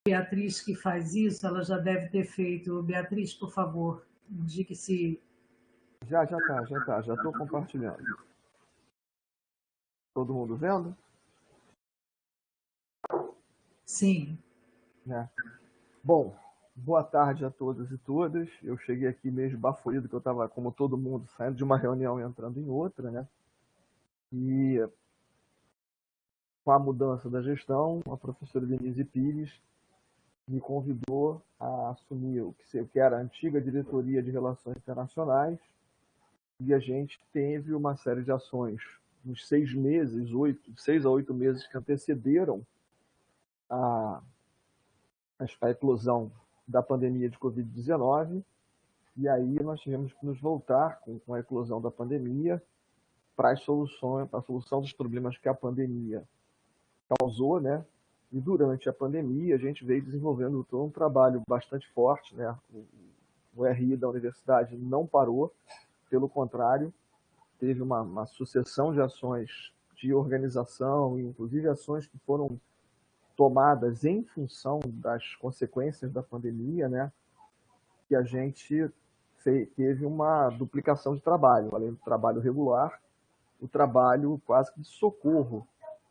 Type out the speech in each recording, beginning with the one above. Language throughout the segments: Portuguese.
Beatriz que faz isso, ela já deve ter feito. Beatriz, por favor, indique se... Já tá. Já estou compartilhando. Todo mundo vendo? Sim. Bom, boa tarde a todos e todas. Eu cheguei aqui meio esbaforido, que eu estava, como todo mundo, saindo de uma reunião e entrando em outra, né? E com a mudança da gestão, a professora Denise Pires me convidou a assumir o que era a antiga diretoria de Relações Internacionais, e a gente teve uma série de ações nos 6 a 8 meses que antecederam a eclosão da pandemia de Covid-19, e aí nós tivemos que nos voltar com a eclosão da pandemia para a solução dos problemas que a pandemia causou, né? E durante a pandemia a gente veio desenvolvendo todo um trabalho bastante forte, né? O RI da universidade não parou, pelo contrário, teve uma sucessão de ações de organização, inclusive ações que foram tomadas em função das consequências da pandemia, né? Que a gente teve uma duplicação de trabalho, além do trabalho regular, o trabalho quase que de socorro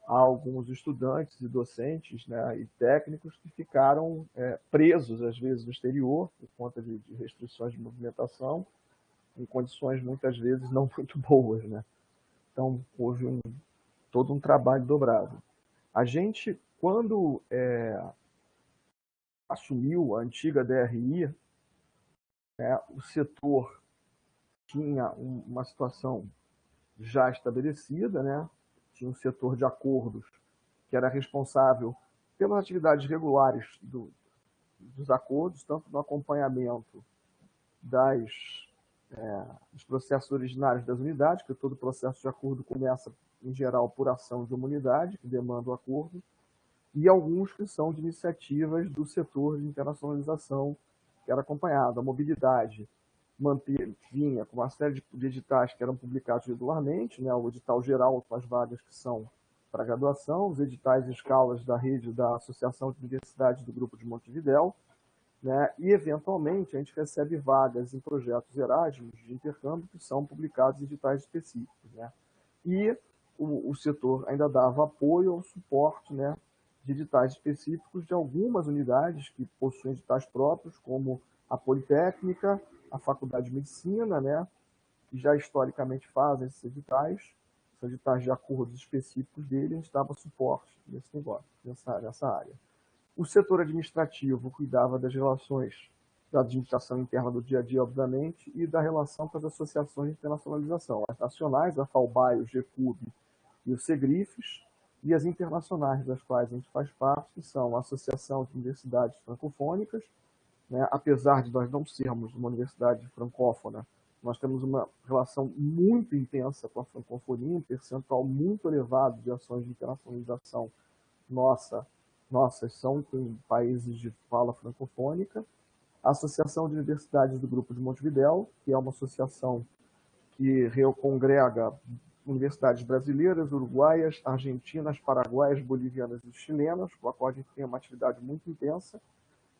a alguns estudantes e docentes, né, e técnicos que ficaram presos, às vezes, no exterior, por conta de restrições de movimentação, em condições, muitas vezes, não muito boas, né? Então, houve todo um trabalho dobrado. A gente, quando assumiu a antiga DRI, o setor tinha uma situação já estabelecida, né? Tinha um setor de acordos que era responsável pelas atividades regulares dos acordos, tanto no acompanhamento dos processos originários das unidades, que todo processo de acordo começa, em geral, por ação de uma unidade, que demanda o acordo, e alguns que são de iniciativas do setor de internacionalização, que era acompanhado. A mobilidade vinha com uma série de editais que eram publicados regularmente, né? O edital geral com as vagas que são para graduação, os editais e escalas da rede da Associação de Universidades do Grupo de Montevidéu, né? E, eventualmente, a gente recebe vagas em projetos Erasmus de intercâmbio que são publicados em editais específicos, né? E o setor ainda dava apoio ao suporte, né, de editais específicos de algumas unidades que possuem editais próprios, como a Politécnica, a Faculdade de Medicina, né, que já historicamente fazem esses editais, são editais de acordos específicos dele, a gente dava suporte nesse negócio, nessa área. O setor administrativo cuidava das relações da administração interna do dia a dia, obviamente, e da relação com as associações de internacionalização, as nacionais, a FAUBAI, o GCUB e o SEGRIFES, e as internacionais, das quais a gente faz parte, que são a Associação de Universidades Francofônicas, né? Apesar de nós não sermos uma universidade francófona, nós temos uma relação muito intensa com a francofonia, um percentual muito elevado de ações de internacionalização nossas são em países de fala francofônica. A Associação de Universidades do Grupo de Montevidéu, que é uma associação que congrega universidades brasileiras, uruguaias, argentinas, paraguaias, bolivianas e chilenas, com a qual a gente tem uma atividade muito intensa.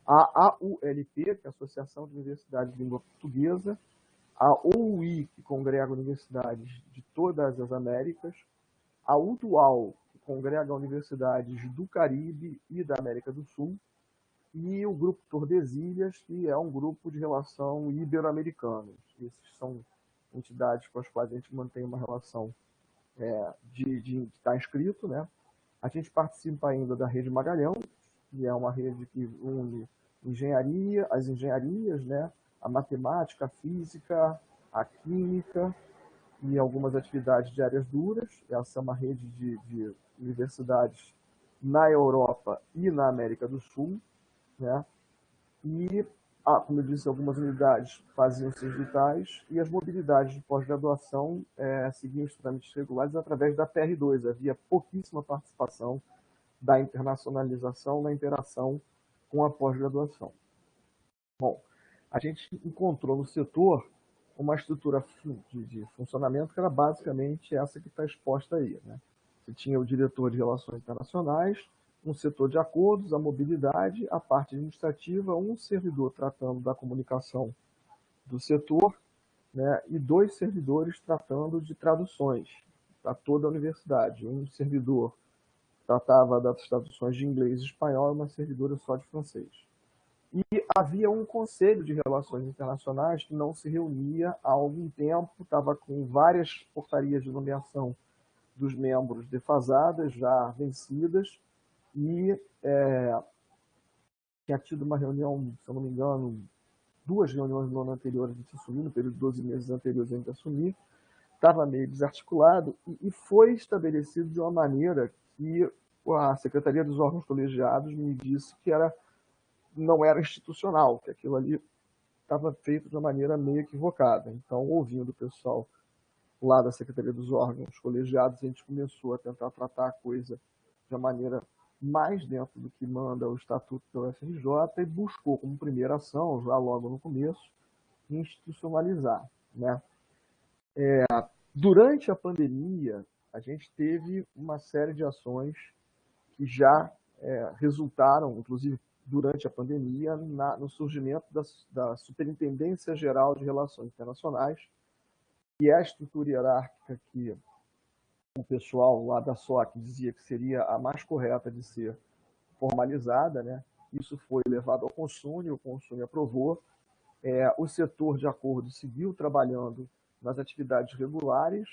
A AULP, que é a Associação de Universidades de Língua Portuguesa, a OUI, que congrega universidades de todas as Américas, a UTUAL, que congrega universidades do Caribe e da América do Sul, e o Grupo Tordesilhas, que é um grupo de relação ibero-americano. Esses são entidades com as quais a gente mantém uma relação de estar inscrito, né? A gente participa ainda da Rede Magalhão, que é uma rede que une as engenharias, né? A matemática, a física, a química e algumas atividades de áreas duras. Essa é uma rede de universidades na Europa e na América do Sul, né? E, como eu disse, algumas unidades faziam seus editais e as mobilidades de pós-graduação seguiam os trâmites regulares através da PR2. Havia pouquíssima participação da internacionalização na interação com a pós-graduação. Bom, a gente encontrou no setor uma estrutura de funcionamento que era basicamente essa que está exposta aí, né? Você tinha o diretor de Relações Internacionais, um setor de acordos, a mobilidade, a parte administrativa, um servidor tratando da comunicação do setor, né, e 2 servidores tratando de traduções para toda a universidade. Um servidor tratava das traduções de inglês e espanhol, e uma servidora só de francês. E havia um conselho de relações internacionais que não se reunia há algum tempo, estava com várias portarias de nomeação dos membros defasadas, já vencidas, e tinha tido uma reunião, se eu não me engano, 2 reuniões no ano anterior a gente assumir, no período de 12 meses anteriores a gente assumir, estava meio desarticulado e foi estabelecido de uma maneira que a Secretaria dos Órgãos Colegiados me disse que não era institucional, que aquilo ali estava feito de uma maneira meio equivocada. Então, ouvindo o pessoal lá da Secretaria dos Órgãos Colegiados, a gente começou a tentar tratar a coisa de uma maneira mais dentro do que manda o Estatuto da UFRJ e buscou como primeira ação, já logo no começo, institucionalizar, né? Durante a pandemia, a gente teve uma série de ações que já resultaram, inclusive durante a pandemia, no surgimento da Superintendência Geral de Relações Internacionais, que é a estrutura hierárquica que o pessoal lá da SOC dizia que seria a mais correta de ser formalizada, né? Isso foi levado ao Consune, o Consune aprovou. O setor de acordo seguiu trabalhando nas atividades regulares,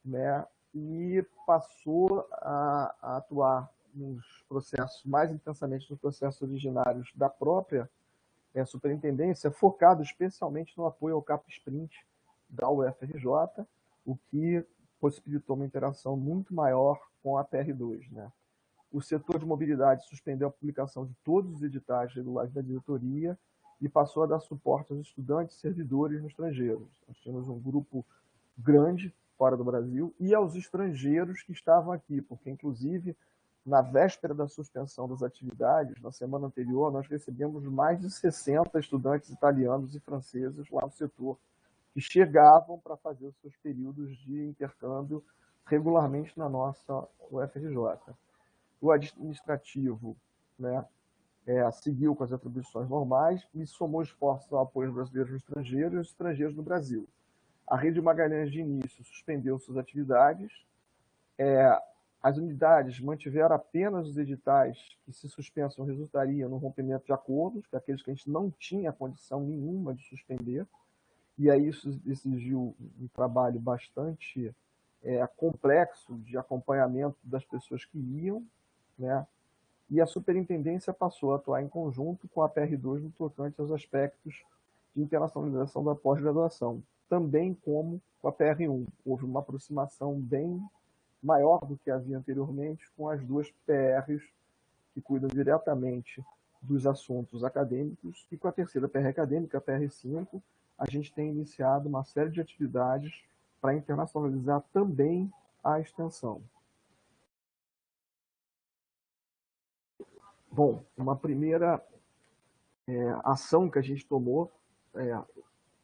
né? E passou a atuar nos processos, mais intensamente nos processos originários da própria superintendência, focado especialmente no apoio ao CAPES-Sprint da UFRJ, o que possibilitou uma interação muito maior com a PR2, né? O setor de mobilidade suspendeu a publicação de todos os editais regulares da diretoria e passou a dar suporte aos estudantes e servidores no estrangeiro. Nós tínhamos um grupo grande fora do Brasil e aos estrangeiros que estavam aqui, porque, inclusive, na véspera da suspensão das atividades, na semana anterior, nós recebemos mais de 60 estudantes italianos e franceses lá no setor, que chegavam para fazer os seus períodos de intercâmbio regularmente na nossa UFRJ. O administrativo, né, seguiu com as atribuições normais e somou esforços ao apoio brasileiros no estrangeiro e aos estrangeiros no Brasil. A Rede Magalhães, de início, suspendeu suas atividades. As unidades mantiveram apenas os editais que, se suspensos, resultariam no rompimento de acordos, que aqueles que a gente não tinha condição nenhuma de suspender. E aí isso exigiu um trabalho bastante complexo de acompanhamento das pessoas que iam, né? E a superintendência passou a atuar em conjunto com a PR2 no tocante aos aspectos de internacionalização da pós-graduação, também como com a PR1. Houve uma aproximação bem maior do que havia anteriormente com as 2 PRs que cuidam diretamente dos assuntos acadêmicos, e com a terceira PR acadêmica, a PR5, a gente tem iniciado uma série de atividades para internacionalizar também a extensão. Bom, uma primeira ação que a gente tomou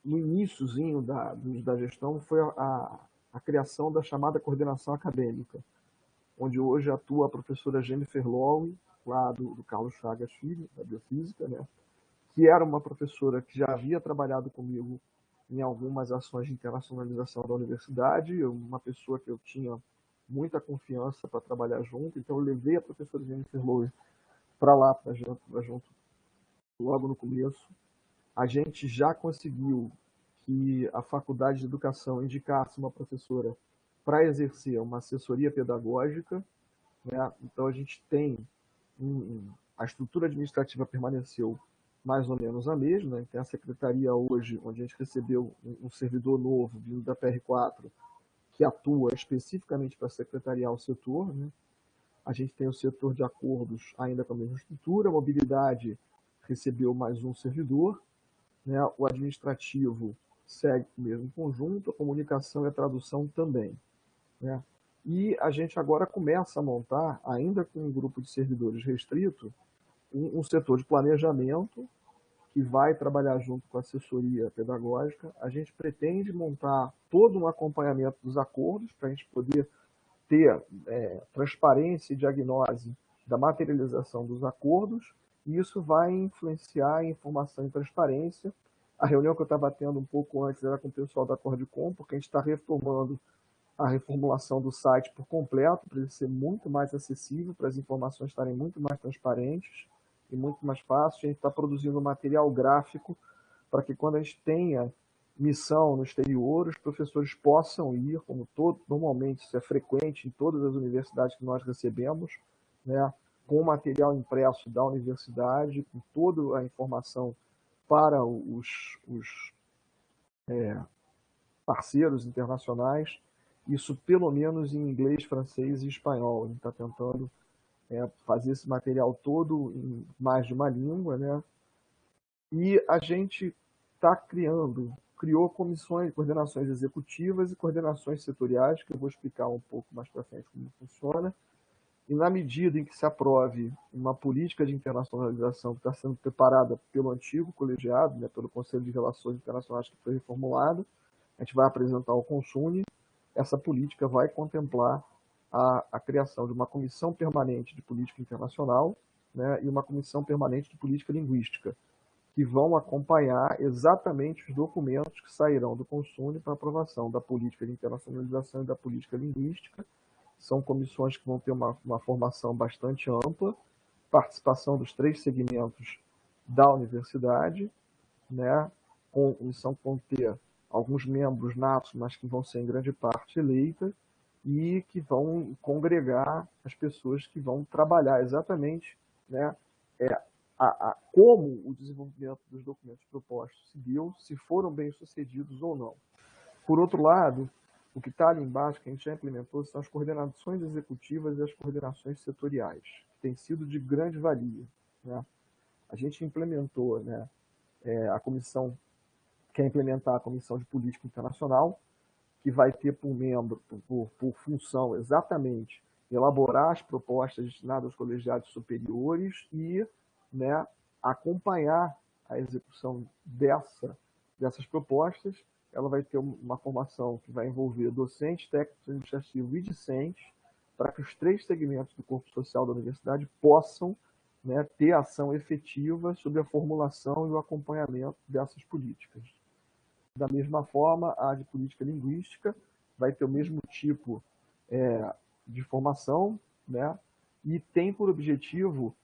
no iniciozinho da gestão foi a criação da chamada coordenação acadêmica, onde hoje atua a professora Jennifer Lowe, lá do Carlos Chagas Filho, da Biofísica, né? Que era uma professora que já havia trabalhado comigo em algumas ações de internacionalização da universidade, uma pessoa que eu tinha muita confiança para trabalhar junto, então eu levei a professora Jennifer Lowe para lá, para junto, logo no começo. A gente já conseguiu que a Faculdade de Educação indicasse uma professora para exercer uma assessoria pedagógica, né? Então a gente tem a estrutura administrativa permaneceu mais ou menos a mesma, né? Tem a secretaria hoje, onde a gente recebeu um servidor novo vindo da PR4, que atua especificamente para secretariar o setor, né? A gente tem o setor de acordos ainda com a mesma estrutura, a mobilidade recebeu mais um servidor, né? O administrativo segue o mesmo conjunto, a comunicação e a tradução também, né? E a gente agora começa a montar, ainda com um grupo de servidores restrito, um setor de planejamento que vai trabalhar junto com a assessoria pedagógica. A gente pretende montar todo um acompanhamento dos acordos para a gente poder ter transparência e diagnose da materialização dos acordos, e isso vai influenciar em informação e transparência. A reunião que eu estava tendo um pouco antes era com o pessoal da Cordicom, porque a gente está retomando a reformulação do site por completo, para ele ser muito mais acessível, para as informações estarem muito mais transparentes e muito mais fáceis. A gente está produzindo material gráfico para que, quando a gente tenha missão no exterior, os professores possam ir, como normalmente isso é frequente em todas as universidades que nós recebemos, né, com o material impresso da universidade, com toda a informação para os parceiros internacionais, isso pelo menos em inglês, francês e espanhol. A gente está tentando fazer esse material todo em mais de uma língua, né? E a gente criou comissões, coordenações executivas e coordenações setoriais, que eu vou explicar um pouco mais para frente como funciona. E na medida em que se aprove uma política de internacionalização que está sendo preparada pelo antigo colegiado, né, pelo Conselho de Relações Internacionais, que foi reformulado, a gente vai apresentar ao CONSUNE. Essa política vai contemplar a criação de uma comissão permanente de política internacional, né, e uma comissão permanente de política linguística, que vão acompanhar exatamente os documentos que sairão do CONSUNE para aprovação da política de internacionalização e da política linguística. São comissões que vão ter uma formação bastante ampla, participação dos 3 segmentos da universidade, né, comissão que vão ter alguns membros natos, mas que vão ser em grande parte eleitas, e que vão congregar as pessoas que vão trabalhar exatamente, né, como o desenvolvimento dos documentos propostos se deu, se foram bem sucedidos ou não. Por outro lado, o que está ali embaixo, que a gente já implementou, são as coordenações executivas e as coordenações setoriais, que têm sido de grande valia, né? A gente implementou, né, a comissão, quer implementar a Comissão de Política Internacional, que vai ter por função exatamente elaborar as propostas destinadas aos colegiados superiores e, né, acompanhar a execução dessas propostas. Ela vai ter uma formação que vai envolver docentes, técnicos administrativos e discentes, para que os 3 segmentos do corpo social da universidade possam, né, ter ação efetiva sobre a formulação e o acompanhamento dessas políticas. Da mesma forma, a de política linguística vai ter o mesmo tipo de formação, né, e tem por objetivo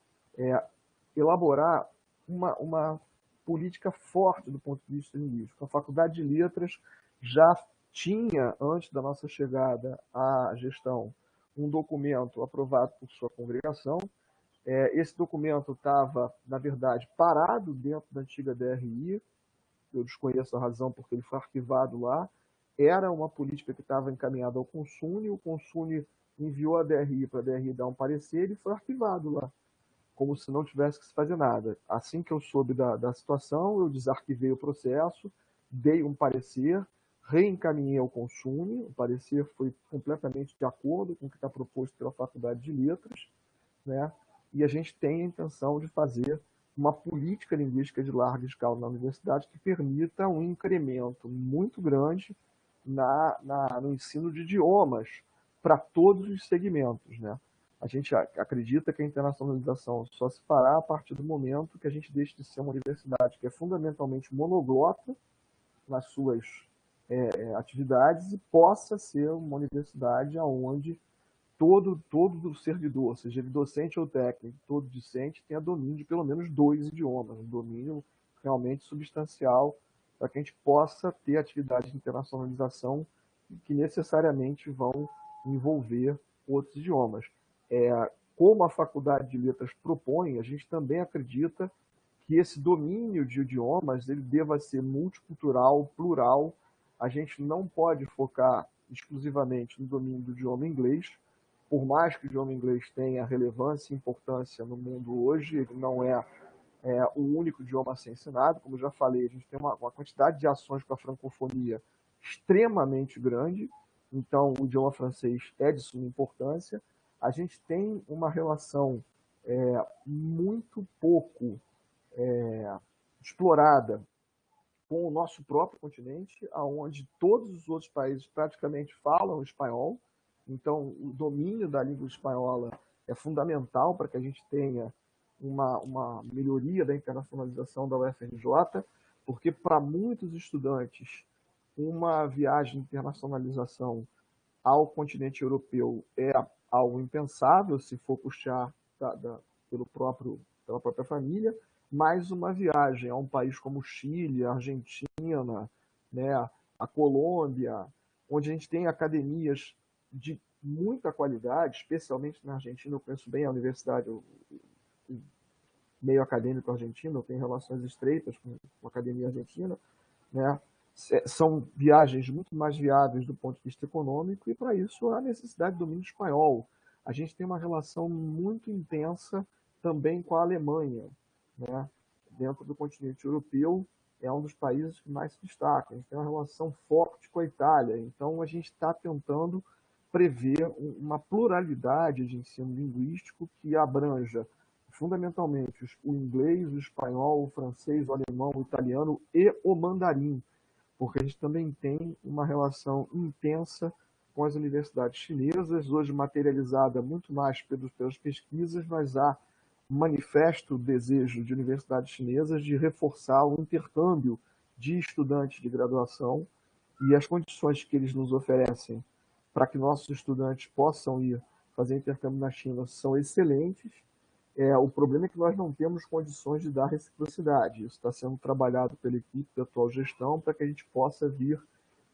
elaborar uma política forte do ponto de vista linguístico. A Faculdade de Letras já tinha, antes da nossa chegada à gestão, um documento aprovado por sua congregação. Esse documento estava, na verdade, parado dentro da antiga DRI. Eu desconheço a razão porque ele foi arquivado lá. Era uma política que estava encaminhada ao CONSUNE, o CONSUNE enviou a DRI para a DRI dar um parecer e foi arquivado lá, como se não tivesse que se fazer nada. Assim que eu soube da situação, eu desarquivei o processo, dei um parecer, reencaminhei ao CONSUNE, o parecer foi completamente de acordo com o que está proposto pela Faculdade de Letras, né? E a gente tem a intenção de fazer uma política linguística de larga escala na universidade que permita um incremento muito grande no ensino de idiomas para todos os segmentos, né? A gente acredita que a internacionalização só se fará a partir do momento que a gente deixe de ser uma universidade que é fundamentalmente monoglota nas suas atividades e possa ser uma universidade onde todo servidor, seja ele docente ou técnico, todo discente, tenha domínio de pelo menos 2 idiomas, um domínio realmente substancial, para que a gente possa ter atividades de internacionalização que necessariamente vão envolver outros idiomas. Como a Faculdade de Letras propõe, a gente também acredita que esse domínio de idiomas ele deva ser multicultural, plural. A gente não pode focar exclusivamente no domínio do idioma inglês. Por mais que o idioma inglês tenha relevância e importância no mundo hoje, ele não é o único idioma a ser ensinado. Como eu já falei, a gente tem uma quantidade de ações com a francofonia extremamente grande, então o idioma francês é de suma importância. A gente tem uma relação muito pouco explorada com o nosso próprio continente, onde todos os outros países praticamente falam espanhol. Então, o domínio da língua espanhola é fundamental para que a gente tenha uma melhoria da internacionalização da UFRJ, porque para muitos estudantes, uma viagem de internacionalização ao continente europeu é algo impensável se for puxar pela própria família, mas uma viagem a um país como Chile, a Argentina, né, a Colômbia, onde a gente tem academias de muita qualidade, especialmente na Argentina, eu conheço bem a universidade, o meio acadêmico argentino, eu tenho relações estreitas com a academia argentina, né? São viagens muito mais viáveis do ponto de vista econômico e, para isso, há necessidade de domínio espanhol. A gente tem uma relação muito intensa também com a Alemanha, né? Dentro do continente europeu, é um dos países que mais se destaca. A gente tem uma relação forte com a Itália, então a gente está tentando prever uma pluralidade de ensino linguístico que abranja fundamentalmente o inglês, o espanhol, o francês, o alemão, o italiano e o mandarim, porque a gente também tem uma relação intensa com as universidades chinesas, hoje materializada muito mais pelas pesquisas, mas há um manifesto desejo de universidades chinesas de reforçar o intercâmbio de estudantes de graduação e as condições que eles nos oferecem para que nossos estudantes possam ir fazer intercâmbio na China são excelentes. O problema é que nós não temos condições de dar reciprocidade. Isso está sendo trabalhado pela equipe da atual gestão para que a gente possa vir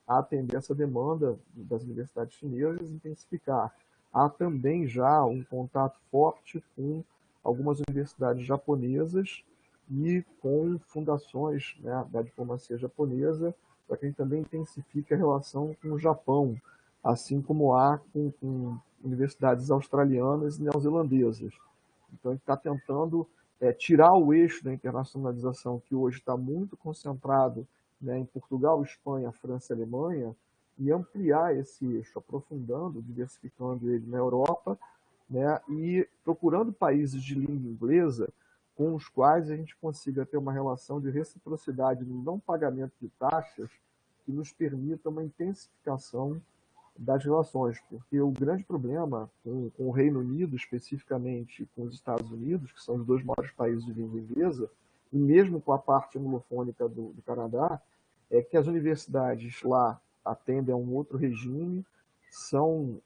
a atender essa demanda das universidades chinesas e intensificar. Há também já um contato forte com algumas universidades japonesas e com fundações, né, da diplomacia japonesa, para que a gente também intensifique a relação com o Japão, assim como há com universidades australianas e neozelandesas. Então, a gente está tentando tirar o eixo da internacionalização, que hoje está muito concentrado, né, em Portugal, Espanha, França e Alemanha, e ampliar esse eixo, aprofundando, diversificando ele na Europa, né, e procurando países de língua inglesa com os quais a gente consiga ter uma relação de reciprocidade no não pagamento de taxas que nos permita uma intensificação das relações, porque o grande problema com o Reino Unido, especificamente com os Estados Unidos, que são os dois maiores países de língua inglesa, e mesmo com a parte anglofônica do Canadá, é que as universidades lá atendem a um outro regime, são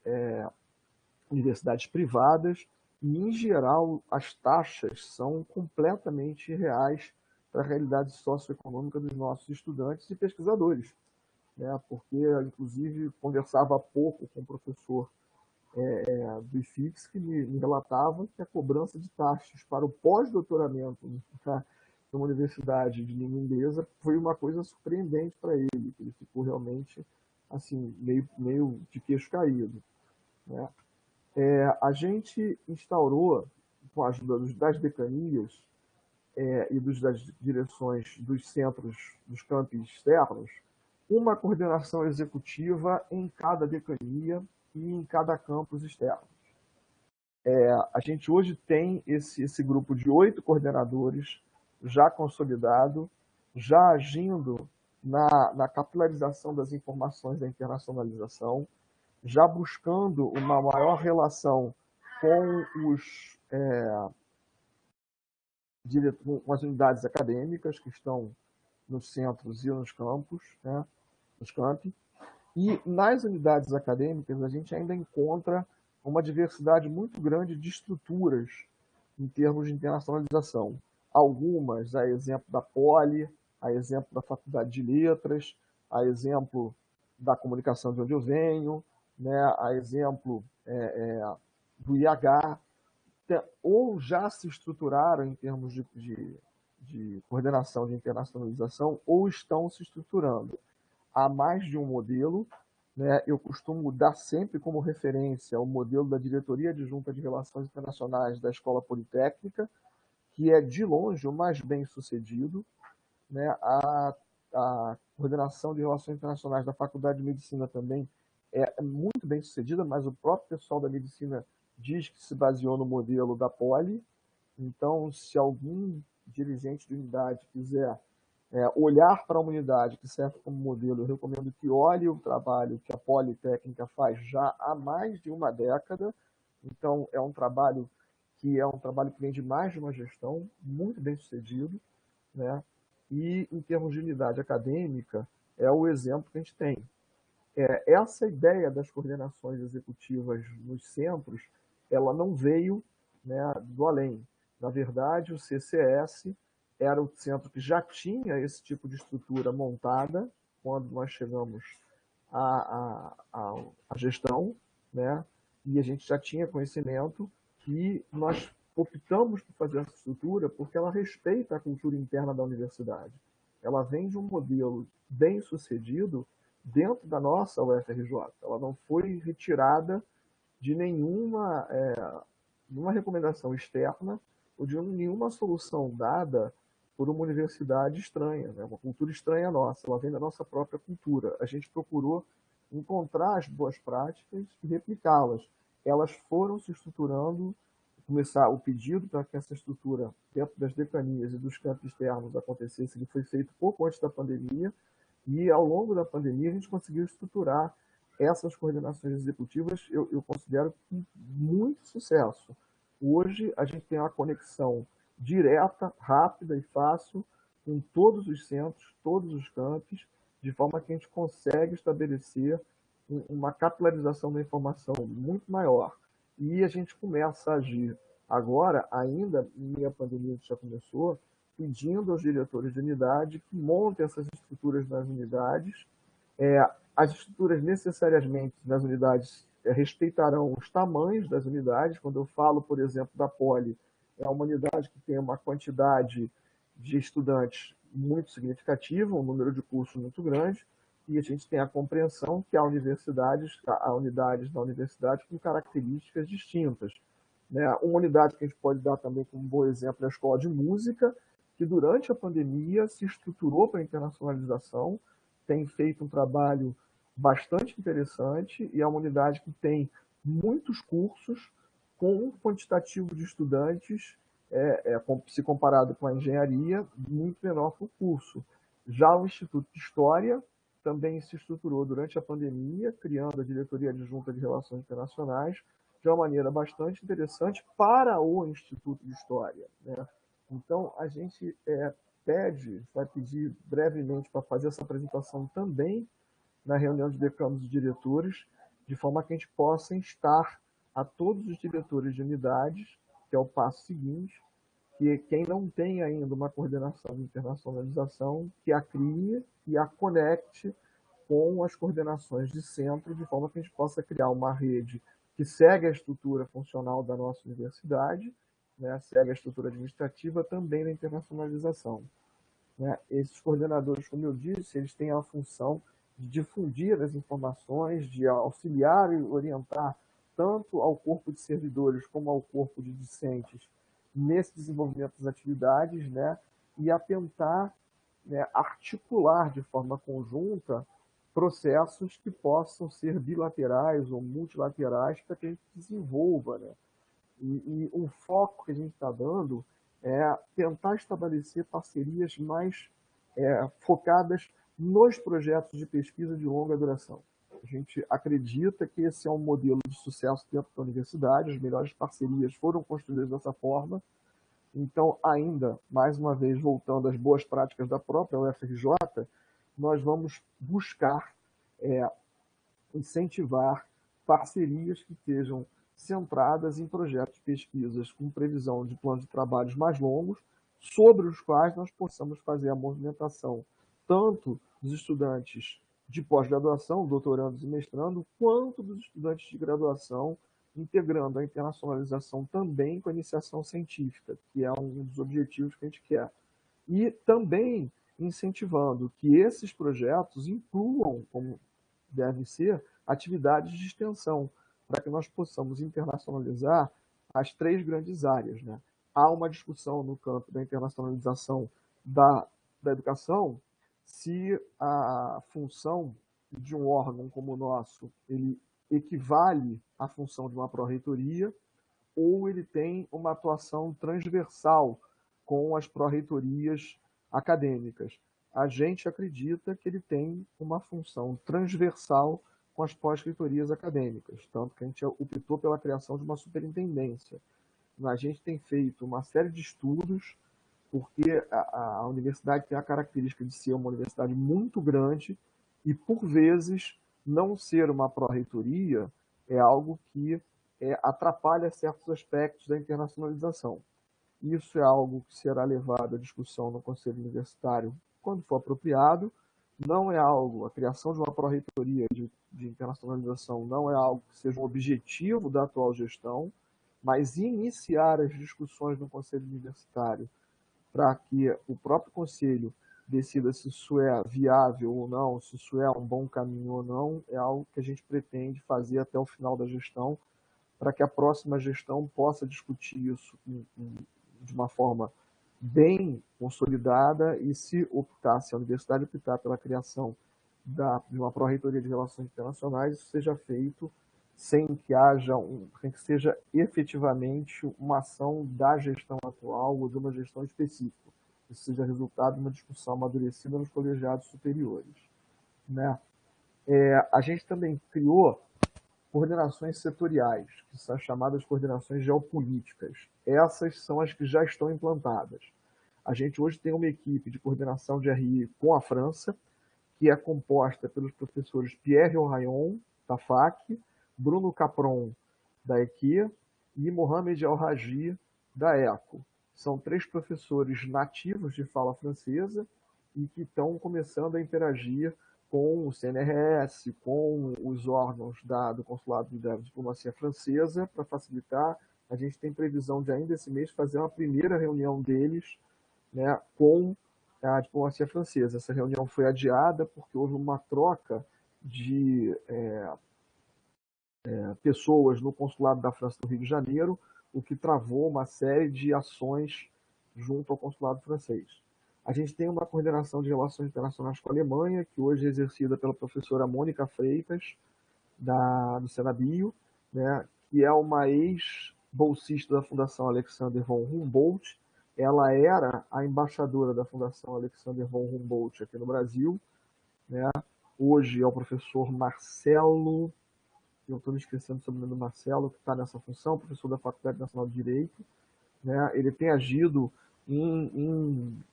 universidades privadas, e, em geral, as taxas são completamente irreais para a realidade socioeconômica dos nossos estudantes e pesquisadores, né? Porque, inclusive, conversava há pouco com o professor do IFIX que me relatava que a cobrança de taxas para o pós-doutoramento, né, numa universidade de língua inglesa foi uma coisa surpreendente para ele, que ele ficou realmente assim, meio de queixo caído, né? A gente instaurou, com a ajuda das decanias e das direções dos centros, dos campos externos, uma coordenação executiva em cada decania e em cada campus externo. A gente hoje tem esse grupo de 8 coordenadores já consolidado, já agindo na capilarização das informações da internacionalização, já buscando uma maior relação com com as unidades acadêmicas que estão nos centros e nos campos, né, nos campi. E nas unidades acadêmicas a gente ainda encontra uma diversidade muito grande de estruturas em termos de internacionalização. Algumas, a exemplo da Poli, a exemplo da Faculdade de Letras, a exemplo da comunicação de onde eu venho, né, a exemplo do IH, ou já se estruturaram em termos de coordenação de internacionalização, ou estão se estruturando. Há mais de um modelo, né? Eu costumo dar sempre como referência o modelo da Diretoria Adjunta de Relações Internacionais da Escola Politécnica, que é, de longe, o mais bem sucedido, né? A coordenação de relações internacionais da Faculdade de Medicina também é muito bem sucedida, mas o próprio pessoal da medicina diz que se baseou no modelo da Poli. Então, se algum dirigente de unidade quiser olhar para a unidade que serve como modelo, eu recomendo que olhe o trabalho que a Politécnica faz já há mais de uma década, Então, é um trabalho que vem de mais de uma gestão, muito bem sucedido, né? E, em termos de unidade acadêmica, é o exemplo que a gente tem. Essa ideia das coordenações executivas nos centros, ela não veio, né, do além. Na verdade, o CCS era o centro que já tinha esse tipo de estrutura montada quando nós chegamos à gestão, né? E a gente já tinha conhecimento e nós optamos por fazer essa estrutura porque ela respeita a cultura interna da universidade. Ela vem de um modelo bem sucedido dentro da nossa UFRJ. Ela não foi retirada de nenhuma recomendação externa ou de nenhuma solução dada por uma universidade estranha, né? Uma cultura estranha nossa. Ela vem da nossa própria cultura. A gente procurou encontrar as boas práticas e replicá-las. Elas foram se estruturando, começar o pedido para que essa estrutura dentro das decanias e dos campos externos acontecesse, ele foi feito pouco antes da pandemia, e ao longo da pandemia a gente conseguiu estruturar essas coordenações executivas, eu considero com muito sucesso. Hoje a gente tem uma conexão direta, rápida e fácil com todos os centros, todos os campos, de forma que a gente consegue estabelecer uma capilarização da informação muito maior. E a gente começa a agir agora, ainda em a pandemia que já começou, pedindo aos diretores de unidade que montem essas estruturas nas unidades. As estruturas necessariamente nas unidades respeitarão os tamanhos das unidades. Quando eu falo, por exemplo, da Poli, é uma unidade que tem uma quantidade de estudantes muito significativa, um número de cursos muito grande, e a gente tem a compreensão que há unidades na universidade com características distintas. Né? Uma unidade que a gente pode dar também como um bom exemplo é a Escola de Música, que durante a pandemia se estruturou para a internacionalização, tem feito um trabalho bastante interessante e é uma unidade que tem muitos cursos com um quantitativo de estudantes, se comparado com a engenharia, muito menor que o curso. Já o Instituto de História também se estruturou durante a pandemia, criando a Diretoria Adjunta de Relações Internacionais, de uma maneira bastante interessante para o Instituto de História, né? Então, a gente vai pedir brevemente para fazer essa apresentação também na reunião de decanos e diretores, de forma que a gente possa instar a todos os diretores de unidades, que é o passo seguinte, que quem não tem ainda uma coordenação de internacionalização, que a crie e a conecte com as coordenações de centro, de forma que a gente possa criar uma rede que segue a estrutura funcional da nossa universidade, né, segue a estrutura administrativa também na internacionalização. Né? Esses coordenadores, como eu disse, eles têm a função de difundir as informações, de auxiliar e orientar tanto ao corpo de servidores como ao corpo de discentes nesse desenvolvimento das atividades, né? E a tentar, né, articular de forma conjunta processos que possam ser bilaterais ou multilaterais para que a gente desenvolva, né? E um foco que a gente está dando é tentar estabelecer parcerias mais focadas nos projetos de pesquisa de longa duração. A gente acredita que esse é um modelo de sucesso dentro da universidade, as melhores parcerias foram construídas dessa forma. Então, ainda, mais uma vez, voltando às boas práticas da própria UFRJ, nós vamos buscar incentivar parcerias que estejam centradas em projetos de pesquisas com previsão de planos de trabalhos mais longos, sobre os quais nós possamos fazer a movimentação tanto dos estudantes de pós-graduação, doutorandos e mestrando, quanto dos estudantes de graduação, integrando a internacionalização também com a iniciação científica, que é um dos objetivos que a gente quer. E também incentivando que esses projetos incluam, como deve ser, atividades de extensão, para que nós possamos internacionalizar as três grandes áreas, né? Há uma discussão no campo da internacionalização da educação, se a função de um órgão como o nosso, ele equivale à função de uma pró-reitoria, ou ele tem uma atuação transversal com as pró-reitorias acadêmicas. A gente acredita que ele tem uma função transversal com as pós-reitorias acadêmicas, tanto que a gente optou pela criação de uma superintendência. A gente tem feito uma série de estudos, porque a universidade tem a característica de ser uma universidade muito grande e, por vezes, não ser uma pró-reitoria é algo que atrapalha certos aspectos da internacionalização. Isso é algo que será levado à discussão no Conselho Universitário quando for apropriado. Não é algo, a criação de uma pró-reitoria de internacionalização não é algo que seja um objetivo da atual gestão, mas iniciar as discussões no Conselho Universitário para que o próprio Conselho decida se isso é viável ou não, se isso é um bom caminho ou não, é algo que a gente pretende fazer até o final da gestão, para que a próxima gestão possa discutir isso de uma forma bem consolidada e, se optar, se a universidade optar pela criação de uma pró-reitoria de relações internacionais, isso seja feito sem que sem que seja efetivamente uma ação da gestão atual ou de uma gestão específica. Isso seja resultado de uma discussão amadurecida nos colegiados superiores, né? A gente também criou coordenações setoriais, que são chamadas coordenações geopolíticas. Essas são as que já estão implantadas. A gente hoje tem uma equipe de coordenação de RI com a França, que é composta pelos professores Pierre Ohayon, da FAC, Bruno Capron, da EQ, e Mohamed El-Haji, da ECO. São 3 professores nativos de fala francesa e que estão começando a interagir com o CNRS, com os órgãos do Consulado da Diplomacia Francesa, para facilitar. A gente tem previsão de ainda esse mês fazer uma primeira reunião deles, né, com a diplomacia francesa. Essa reunião foi adiada porque houve uma troca de pessoas no Consulado da França do Rio de Janeiro, o que travou uma série de ações junto ao Consulado francês. A gente tem uma coordenação de relações internacionais com a Alemanha, que hoje é exercida pela professora Mônica Freitas, do Senabio, né, que é uma ex-bolsista da Fundação Alexander von Humboldt. Ela era a embaixadora da Fundação Alexander von Humboldt aqui no Brasil, né? Hoje é o professor Marcelo, eu estou me esquecendo sobre o nome do Marcelo, que está nessa função, professor da Faculdade Nacional de Direito, né? Ele tem agido em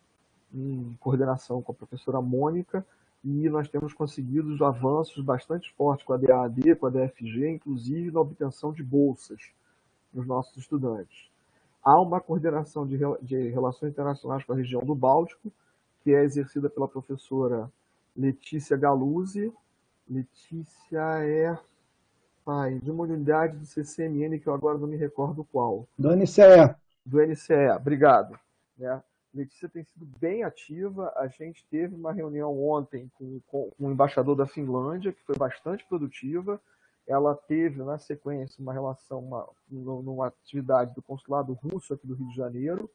coordenação com a professora Mônica, e nós temos conseguido avanços bastante fortes com a DAAD, com a DFG, inclusive na obtenção de bolsas nos nossos estudantes. Há uma coordenação de relações internacionais com a região do Báltico, que é exercida pela professora Letícia Galuzzi. Letícia é de uma unidade do CCMN, que eu agora não me recordo qual. Do NCE. Do NCE, obrigado. Né? Letícia tem sido bem ativa. A gente teve uma reunião ontem com o embaixador da Finlândia, que foi bastante produtiva. Ela teve, na sequência, numa atividade do consulado russo aqui do Rio de Janeiro,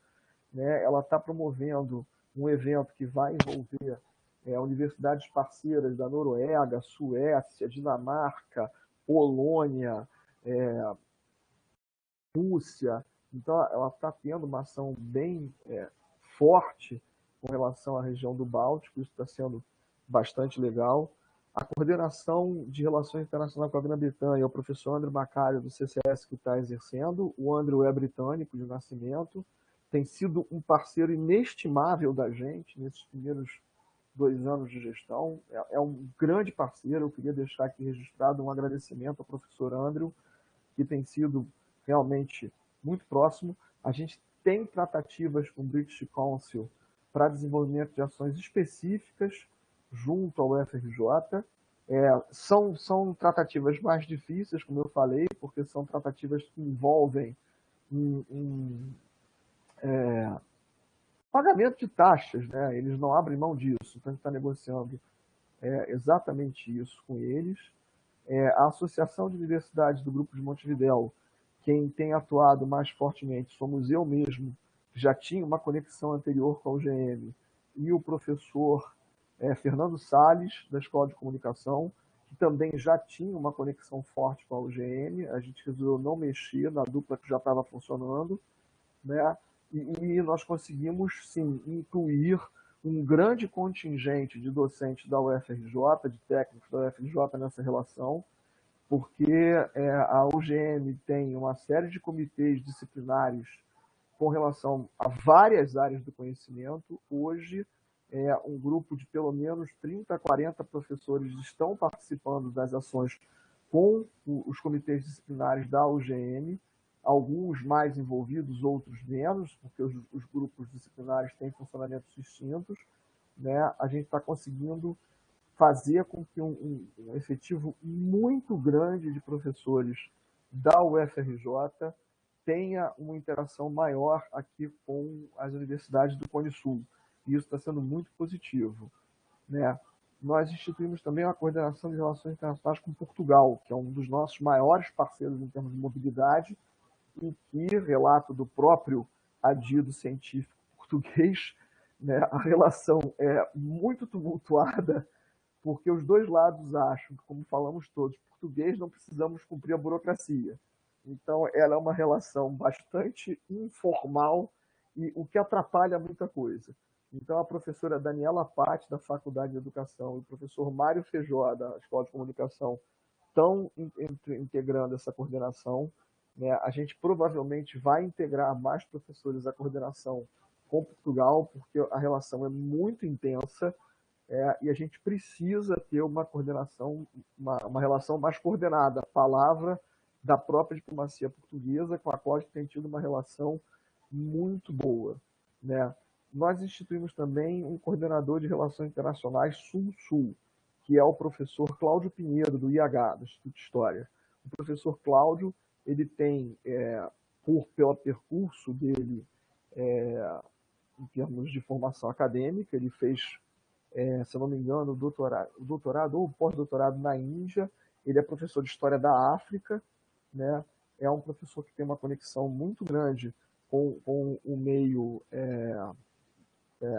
né? Ela está promovendo um evento que vai envolver universidades parceiras da Noruega, Suécia, Dinamarca, Polônia, Rússia. Então, ela está tendo uma ação bem forte com relação à região do Báltico. Isso está sendo bastante legal. A coordenação de relações internacionais com a Grã-Bretanha é o professor André Macário, do CCS, que está exercendo. O Andrew é britânico de nascimento. Tem sido um parceiro inestimável da gente nesses primeiros 2 anos de gestão. É um grande parceiro. Eu queria deixar aqui registrado um agradecimento ao professor Andrew, que tem sido realmente muito próximo. A gente tem tratativas com o British Council para desenvolvimento de ações específicas junto ao FRJ. São tratativas mais difíceis, como eu falei, porque são tratativas que envolvem pagamento de taxas, né? Eles não abrem mão disso, então a gente está negociando exatamente isso com eles. A Associação de Universidades do Grupo de Montevidéu, quem tem atuado mais fortemente somos eu mesmo, que já tinha uma conexão anterior com a UGM, e o professor Fernando Salles, da Escola de Comunicação, que também já tinha uma conexão forte com a UGM. A gente resolveu não mexer na dupla que já estava funcionando, né? E nós conseguimos, sim, incluir um grande contingente de docentes da UFRJ, de técnicos da UFRJ nessa relação, porque a UGM tem uma série de comitês disciplinares com relação a várias áreas do conhecimento. Hoje, um grupo de pelo menos 30, 40 professores estão participando das ações com os comitês disciplinares da UGM, alguns mais envolvidos, outros menos, porque os grupos disciplinares têm funcionamentos distintos, né? A gente está conseguindo fazer com que um efetivo muito grande de professores da UFRJ tenha uma interação maior aqui com as universidades do Cone Sul. E isso está sendo muito positivo, né? Nós instituímos também uma coordenação de relações internacionais com Portugal, que é um dos nossos maiores parceiros em termos de mobilidade, em que, relato do próprio adido científico português, né, a relação é muito tumultuada, porque os dois lados acham que, como falamos todos, português não precisamos cumprir a burocracia. Então, ela é uma relação bastante informal e o que atrapalha muita coisa. Então, a professora Daniela Patti, da Faculdade de Educação, e o professor Mário Feijó, da Escola de Comunicação, estão integrando essa coordenação, né? A gente provavelmente vai integrar mais professores à coordenação com Portugal, porque a relação é muito intensa, e a gente precisa ter uma coordenação, uma relação mais coordenada. A palavra da própria diplomacia portuguesa, com a qual a gente tem tido uma relação muito boa, né? Nós instituímos também um coordenador de relações internacionais Sul-Sul, que é o professor Cláudio Pinheiro, do IH, do Instituto de História. O professor Cláudio, ele tem, pelo percurso dele, em termos de formação acadêmica, ele fez, se eu não me engano, doutorado ou pós-doutorado na Índia. Ele é professor de História da África, né? É um professor que tem uma conexão muito grande com o meio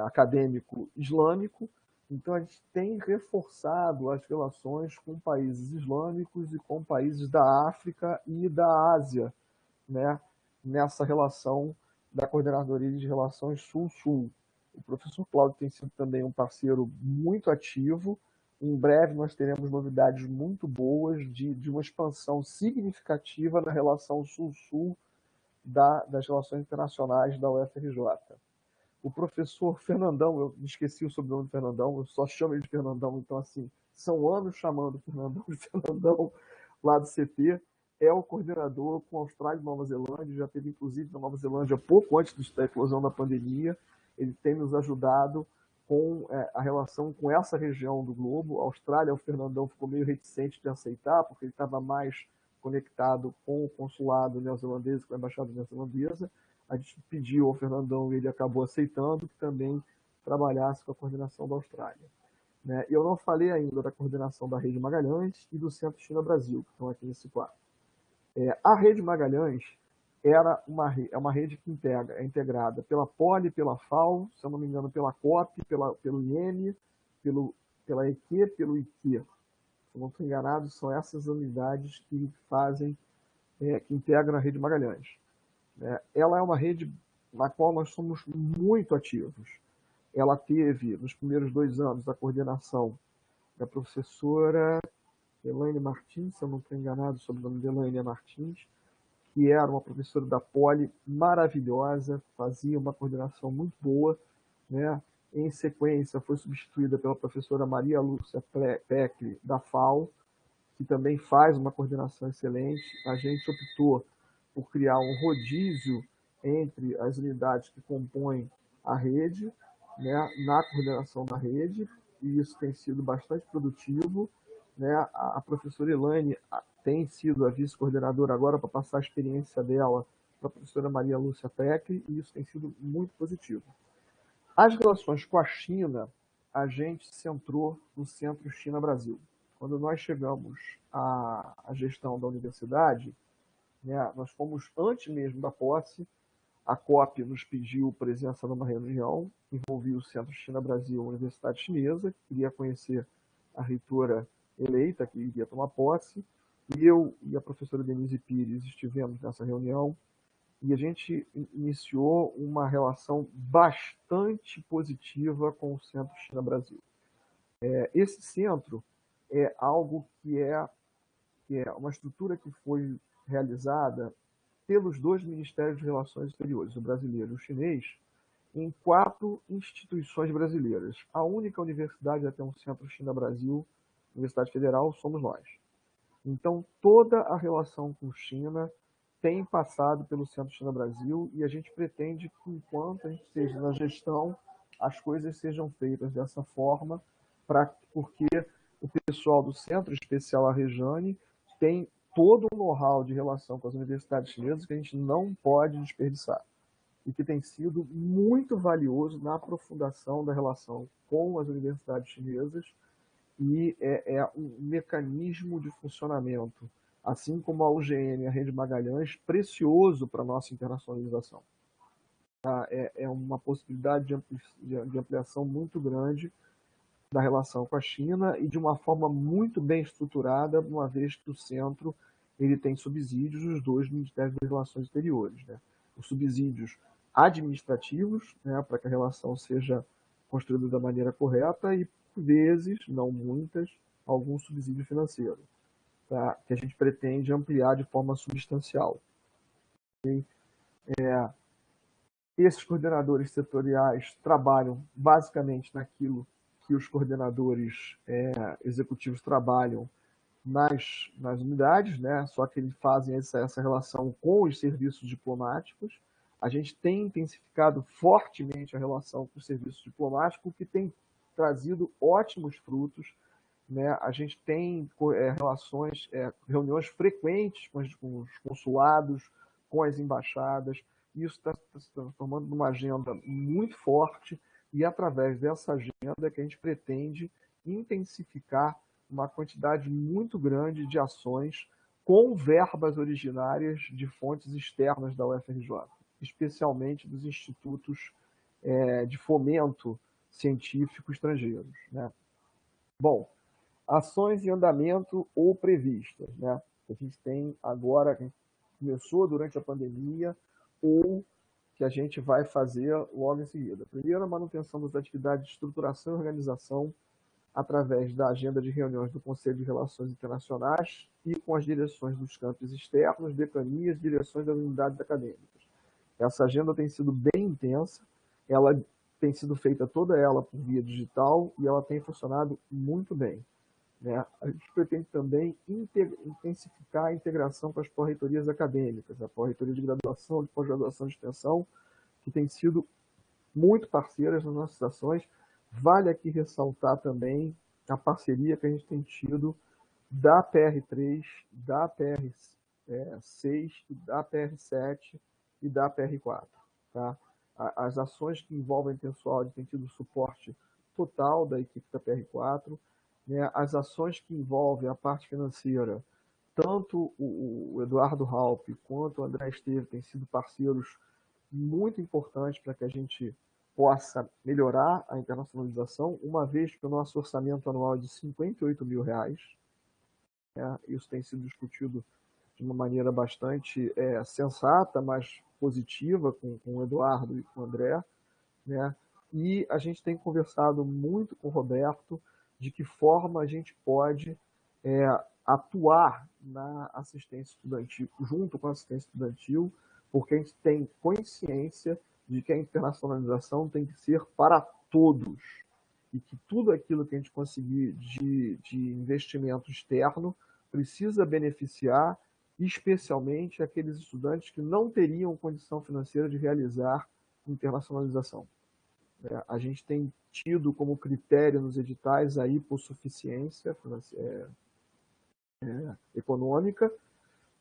acadêmico islâmico. Então, a gente tem reforçado as relações com países islâmicos e com países da África e da Ásia, né? Nessa relação da Coordenadoria de Relações Sul-Sul. O professor Cláudio tem sido também um parceiro muito ativo. Em breve nós teremos novidades muito boas de uma expansão significativa na relação Sul-Sul das relações internacionais da UFRJ. O professor Fernandão, eu me esqueci o sobrenome do Fernandão, eu só chamo ele de Fernandão, então assim, são anos chamando o Fernandão de Fernandão lá do CT, é o coordenador com a Austrália e Nova Zelândia, já teve inclusive na Nova Zelândia pouco antes da eclosão da pandemia. Ele tem nos ajudado com a relação com essa região do globo. A Austrália, o Fernandão ficou meio reticente de aceitar, porque ele estava mais conectado com o consulado neozelandês, com a embaixada neozelandesa. A gente pediu ao Fernandão e ele acabou aceitando que também trabalhasse com a coordenação da Austrália, né? Eu não falei ainda da coordenação da Rede Magalhães e do Centro China-Brasil, que estão aqui nesse quadro. A Rede Magalhães é uma rede que é integrada pela Poli, pela FAO, se eu não me engano, pela COP, pelo IEM, pela EQ, pelo IQ. Se eu não estou enganado, são essas unidades que que integram a Rede Magalhães. Ela é uma rede na qual nós somos muito ativos. Ela teve, nos primeiros 2 anos, a coordenação da professora Elaine Martins, se eu não estou enganado sobre o nome de Elaine Martins, que era uma professora da Poli maravilhosa, fazia uma coordenação muito boa, né? Em sequência, foi substituída pela professora Maria Lúcia Peckley, da FAO, que também faz uma coordenação excelente. A gente optou por criar um rodízio entre as unidades que compõem a rede, né, na coordenação da rede, e isso tem sido bastante produtivo, né? A professora Elaine tem sido a vice-coordenadora agora para passar a experiência dela para a professora Maria Lúcia Peckley, e isso tem sido muito positivo. As relações com a China, a gente se centrou no Centro China-Brasil. Quando nós chegamos à gestão da universidade, né, nós fomos, antes mesmo da posse, a COP nos pediu presença numa reunião, envolvia o Centro China-Brasil, a Universidade Chinesa, que queria conhecer a reitora eleita, que iria tomar posse, e eu e a professora Denise Pires estivemos nessa reunião. e a gente iniciou uma relação bastante positiva com o Centro China-Brasil. Esse centro é algo que é uma estrutura que foi realizada pelos dois Ministérios de Relações Exteriores, o brasileiro e o chinês, em 4 instituições brasileiras. A única universidade a ter um Centro China-Brasil, Universidade Federal, somos nós. Então, toda a relação com China tem passado pelo Centro China-Brasil e a gente pretende que, enquanto a gente esteja na gestão, as coisas sejam feitas dessa forma, porque o pessoal do Centro Especial Arrejane tem todo um know-how de relação com as universidades chinesas que a gente não pode desperdiçar e que tem sido muito valioso na aprofundação da relação com as universidades chinesas e é um mecanismo de funcionamento, assim como a UGM, a Rede Magalhães, precioso para a nossa internacionalização. Tá? É uma possibilidade de ampliação muito grande da relação com a China e de uma forma muito bem estruturada, uma vez que o centro ele tem subsídios dos dois Ministérios das Relações Exteriores. Né? Os subsídios administrativos, né, para que a relação seja construída da maneira correta e, por vezes, não muitas, algum subsídio financeiro, tá? Que a gente pretende ampliar de forma substancial. Esses coordenadores setoriais trabalham basicamente naquilo que os coordenadores executivos trabalham nas unidades, né? Só que eles fazem essa relação com os serviços diplomáticos. A gente tem intensificado fortemente a relação com os serviços diplomáticos, o que tem trazido ótimos frutos. Né? A gente tem reuniões frequentes com os consulados, com as embaixadas. Isso está se transformando numa agenda muito forte e, através dessa agenda, que a gente pretende intensificar uma quantidade muito grande de ações com verbas originárias de fontes externas da UFRJ, especialmente dos institutos de fomento científico estrangeiros. Né? Bom, ações em andamento ou previstas. Né? A gente tem agora, que começou durante a pandemia, ou que a gente vai fazer logo em seguida. Primeiro, a manutenção das atividades de estruturação e organização através da agenda de reuniões do Conselho de Relações Internacionais e com as direções dos campos externos, decanias, direções das unidades acadêmicas. Essa agenda tem sido bem intensa, ela tem sido feita toda ela por via digital e ela tem funcionado muito bem. Né? A gente pretende também intensificar a integração com as pró-reitorias acadêmicas, a pró-reitoria de graduação, de pós-graduação de extensão, que tem sido muito parceiras nas nossas ações. Vale aqui ressaltar também a parceria que a gente tem tido da PR3, da PR6, da PR7 e da PR4. Tá? As ações que envolvem pessoal têm tido suporte total da equipe da PR4. Né? As ações que envolvem a parte financeira, tanto o Eduardo Halpe quanto o André Esteve têm sido parceiros muito importantes para que a gente possa melhorar a internacionalização, uma vez que o nosso orçamento anual é de R$58 mil. Né? Isso tem sido discutido de uma maneira bastante sensata, mas positiva com o Eduardo e com o André. Né? E a gente tem conversado muito com o Roberto de que forma a gente pode atuar na assistência estudantil, junto com a assistência estudantil, porque a gente tem consciência de que a internacionalização tem que ser para todos e que tudo aquilo que a gente conseguir de investimento externo precisa beneficiar especialmente aqueles estudantes que não teriam condição financeira de realizar internacionalização. A gente tem tido como critério nos editais a hipossuficiência econômica,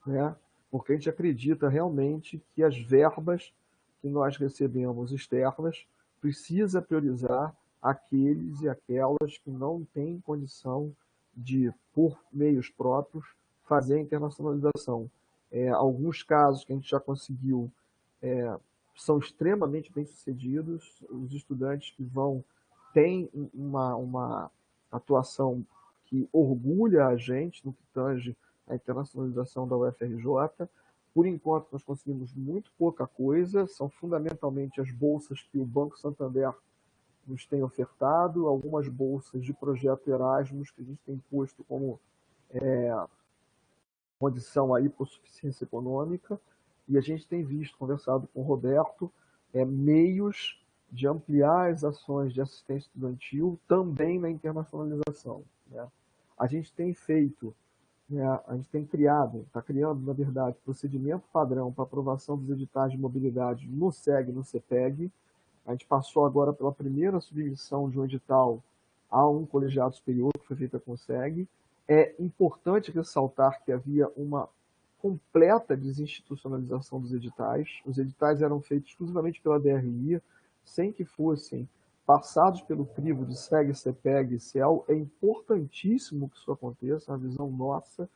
né? Porque a gente acredita realmente que as verbas que nós recebemos externas precisa priorizar aqueles e aquelas que não têm condição de, por meios próprios, fazer a internacionalização. Alguns casos que a gente já conseguiu são extremamente bem-sucedidos. Os estudantes que vão têm uma atuação que orgulha a gente no que tange a internacionalização da UFRJ, Por enquanto, nós conseguimos muito pouca coisa, são fundamentalmente as bolsas que o Banco Santander nos tem ofertado, algumas bolsas de projeto Erasmus que a gente tem posto como condição aí por suficiência econômica, e a gente tem visto, conversado com o Roberto, meios de ampliar as ações de assistência estudantil também na internacionalização, né? A gente tem feito, né, a gente tem criado, está criando, na verdade, procedimento padrão para aprovação dos editais de mobilidade no SEG e no CEPEG. A gente passou agora pela primeira submissão de um edital a um colegiado superior, que foi feita com o SEG. É importante ressaltar que havia uma completa desinstitucionalização dos editais. Os editais eram feitos exclusivamente pela DRI, sem que fossem passados pelo crivo de SEG, CEPEG e CEL. É importantíssimo que isso aconteça, na visão nossa,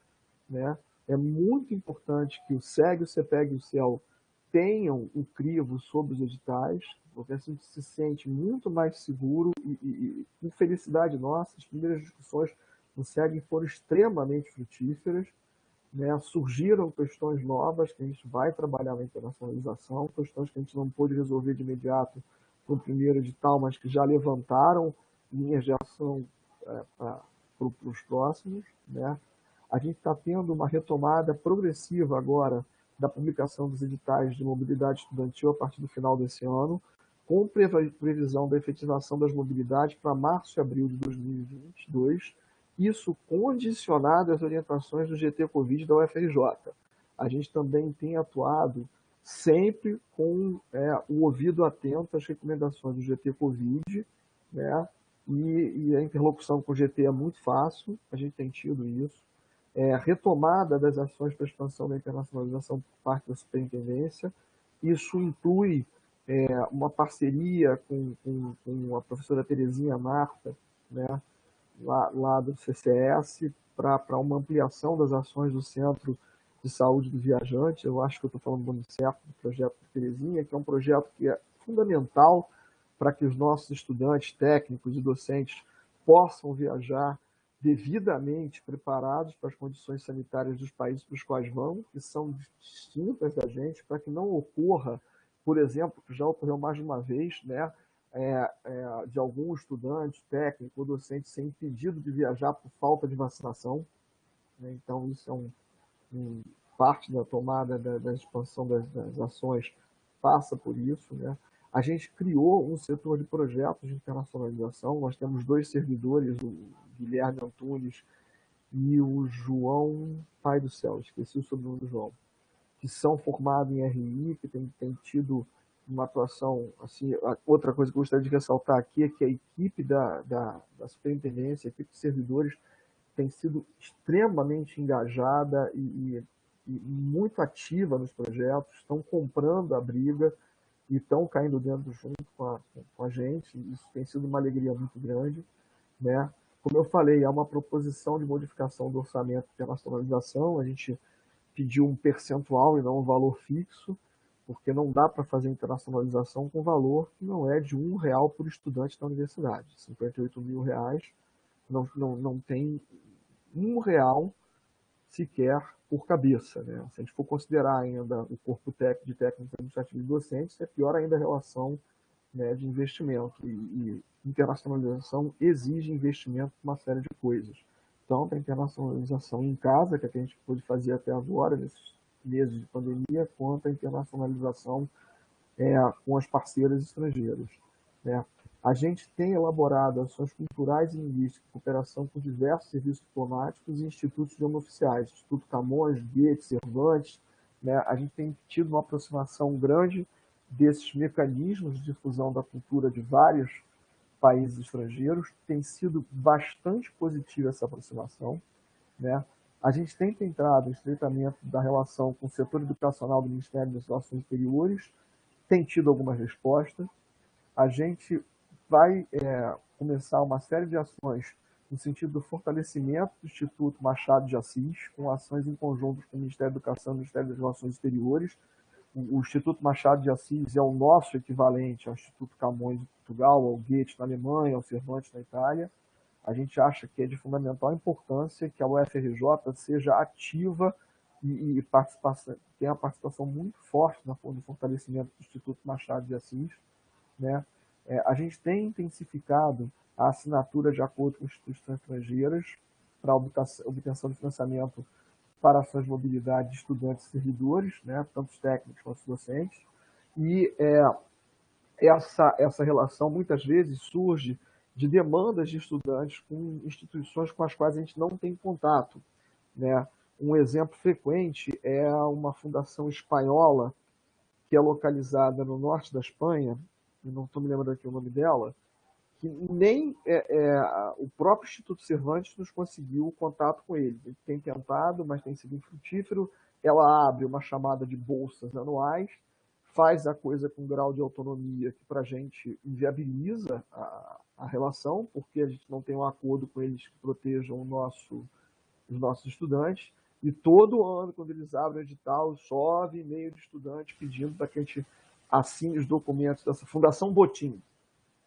né? É muito importante que o SEG, o CEPEG e o CEL tenham um crivo sobre os editais, porque assim a gente se sente muito mais seguro e com felicidade nossa, as primeiras discussões no SEG foram extremamente frutíferas, né? Surgiram questões novas que a gente vai trabalhar na internacionalização, questões que a gente não pôde resolver de imediato no primeiro edital, mas que já levantaram linhas de ação para os próximos, né? A gente está tendo uma retomada progressiva agora da publicação dos editais de mobilidade estudantil a partir do final desse ano, com previsão da efetivação das mobilidades para março e abril de 2022, isso condicionado às orientações do GT Covid da UFRJ. A gente também tem atuado sempre com o ouvido atento às recomendações do GT Covid, né? E a interlocução com o GT é muito fácil, a gente tem tido isso. Retomada das ações para a expansão da internacionalização por parte da superintendência. Isso inclui uma parceria com a professora Terezinha Marta, né, lá do CCS, para uma ampliação das ações do Centro de Saúde do Viajante. Eu acho que eu estou falando do nome certo do projeto de Terezinha, que é um projeto que é fundamental para que os nossos estudantes, técnicos e docentes possam viajar devidamente preparados para as condições sanitárias dos países para os quais vão, que são distintas da gente, para que não ocorra, por exemplo, que já ocorreu mais de uma vez, né, de algum estudante, técnico ou docente ser impedido de viajar por falta de vacinação, né? Então, isso é parte da tomada da expansão das ações, passa por isso, né? A gente criou um setor de projetos de internacionalização. Nós temos 2 servidores, o Guilherme Antunes e o João Pai do Céu, esqueci o sobrenome do João, que são formados em RI, que tem tido uma atuação, assim. Outra coisa que eu gostaria de ressaltar aqui é que a equipe da superintendência, a equipe de servidores, tem sido extremamente engajada e muito ativa nos projetos, estão comprando a briga e estão caindo dentro junto com a gente. Isso tem sido uma alegria muito grande, né? Como eu falei, há uma proposição de modificação do orçamento de internacionalização. A gente pediu um percentual e não um valor fixo, porque não dá para fazer internacionalização com valor que não é de R$1 por estudante da universidade. 58 mil reais não tem R$1 sequer por cabeça, né? Se a gente for considerar ainda o corpo de técnicos administrativos e docentes, é pior ainda a relação, né, de investimento. E internacionalização exige investimento em uma série de coisas. Tanto a internacionalização em casa, que é a que a gente pôde fazer até agora, nesses meses de pandemia, quanto a internacionalização com as parceiras estrangeiras, né? A gente tem elaborado ações culturais e linguísticas em cooperação com diversos serviços diplomáticos e institutos oficiais, Instituto Camões, Goethe, Cervantes, né? A gente tem tido uma aproximação grande desses mecanismos de difusão da cultura de vários países estrangeiros. Tem sido bastante positiva essa aproximação, né? A gente tem tentado o estreitamento da relação com o setor educacional do Ministério das Relações Exteriores, tem tido algumas respostas. A gente vai começar uma série de ações no sentido do fortalecimento do Instituto Machado de Assis, com ações em conjunto com o Ministério da Educação e o Ministério das Relações Exteriores. O Instituto Machado de Assis é o nosso equivalente ao Instituto Camões em Portugal, ao Goethe na Alemanha, ao Cervantes na Itália. A gente acha que é de fundamental importância que a UFRJ seja ativa e tem a participação muito forte no fortalecimento do Instituto Machado de Assis, né? A gente tem intensificado a assinatura de acordo com instituições estrangeiras para a obtenção de financiamento para ações de mobilidade de estudantes e servidores, né, tanto os técnicos quanto os docentes. E essa relação, muitas vezes, surge de demandas de estudantes com instituições com as quais a gente não tem contato, né? Um exemplo frequente é uma fundação espanhola que é localizada no norte da Espanha, eu não estou me lembrando aqui o nome dela, que nem o próprio Instituto Cervantes nos conseguiu contato com ele. Ele tem tentado, mas tem sido infrutífero. Ela abre uma chamada de bolsas anuais, faz a coisa com um grau de autonomia que para a gente inviabiliza a relação, porque a gente não tem um acordo com eles que protejam os nossos estudantes. E todo ano, quando eles abrem o edital, chove e-mail de estudante pedindo para que a gente assine os documentos dessa Fundação Botim,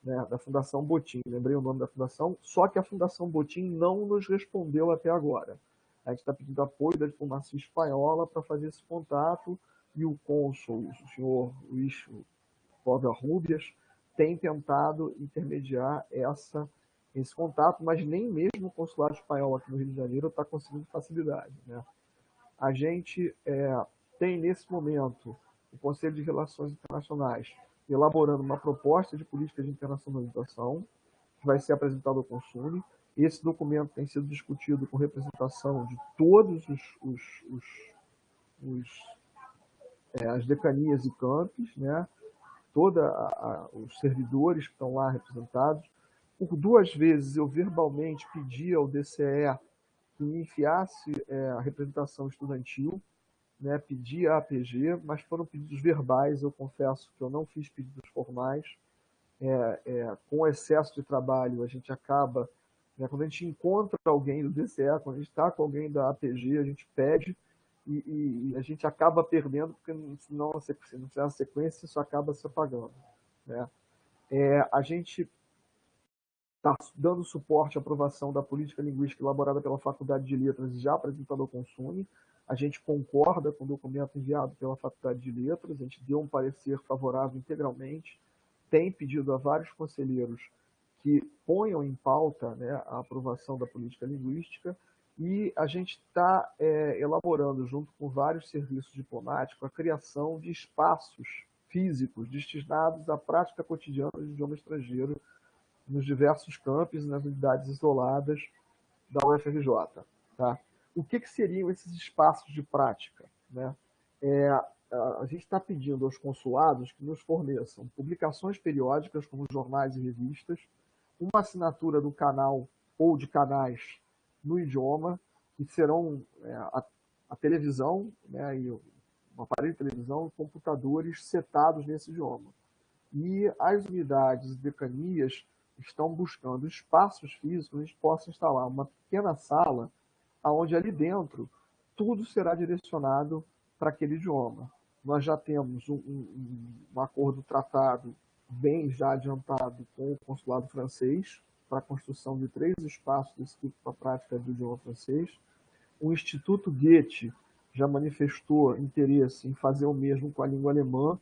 né, da Fundação Botim, lembrei o nome da fundação, só que a Fundação Botim não nos respondeu até agora. A gente está pedindo apoio da diplomacia espanhola para fazer esse contato, e o cônsul, o senhor Luís Covarrubias, tem tentado intermediar esse contato, mas nem mesmo o consulado espanhol aqui no Rio de Janeiro está conseguindo facilidade, né? A gente tem, nesse momento, o Conselho de Relações Internacionais elaborando uma proposta de política de internacionalização, que vai ser apresentada ao Consune. Esse documento tem sido discutido com representação de todos as decanias e campos, né? Todos os servidores que estão lá representados. Por 2 vezes eu verbalmente pedi ao DCE que me enviasse a representação estudantil, né, pedi a APG, mas foram pedidos verbais, eu confesso que eu não fiz pedidos formais. Com excesso de trabalho, a gente acaba, né, quando a gente encontra alguém do DCE, quando a gente está com alguém da APG, a gente pede e a gente acaba perdendo, porque senão na sequência isso acaba se apagando, né? A gente está dando suporte à aprovação da política linguística elaborada pela Faculdade de Letras e já apresentada ao Consune. A gente concorda com o documento enviado pela Faculdade de Letras, a gente deu um parecer favorável integralmente, tem pedido a vários conselheiros que ponham em pauta, né, a aprovação da política linguística, e a gente está elaborando, junto com vários serviços diplomáticos, a criação de espaços físicos destinados à prática cotidiana do idioma estrangeiro nos diversos campos e nas unidades isoladas da UFRJ. Tá? O que seriam esses espaços de prática, né? A gente está pedindo aos consulados que nos forneçam publicações periódicas, como jornais e revistas, uma assinatura do canal ou de canais no idioma, que serão a televisão, né, e um aparelho de televisão e computadores setados nesse idioma. E as unidades e decanias estão buscando espaços físicos onde a gente possa instalar uma pequena sala, onde ali dentro tudo será direcionado para aquele idioma. Nós já temos um acordo tratado bem já adiantado com o consulado francês para a construção de 3 espaços desse tipo para a prática do idioma francês. O Instituto Goethe já manifestou interesse em fazer o mesmo com a língua alemã.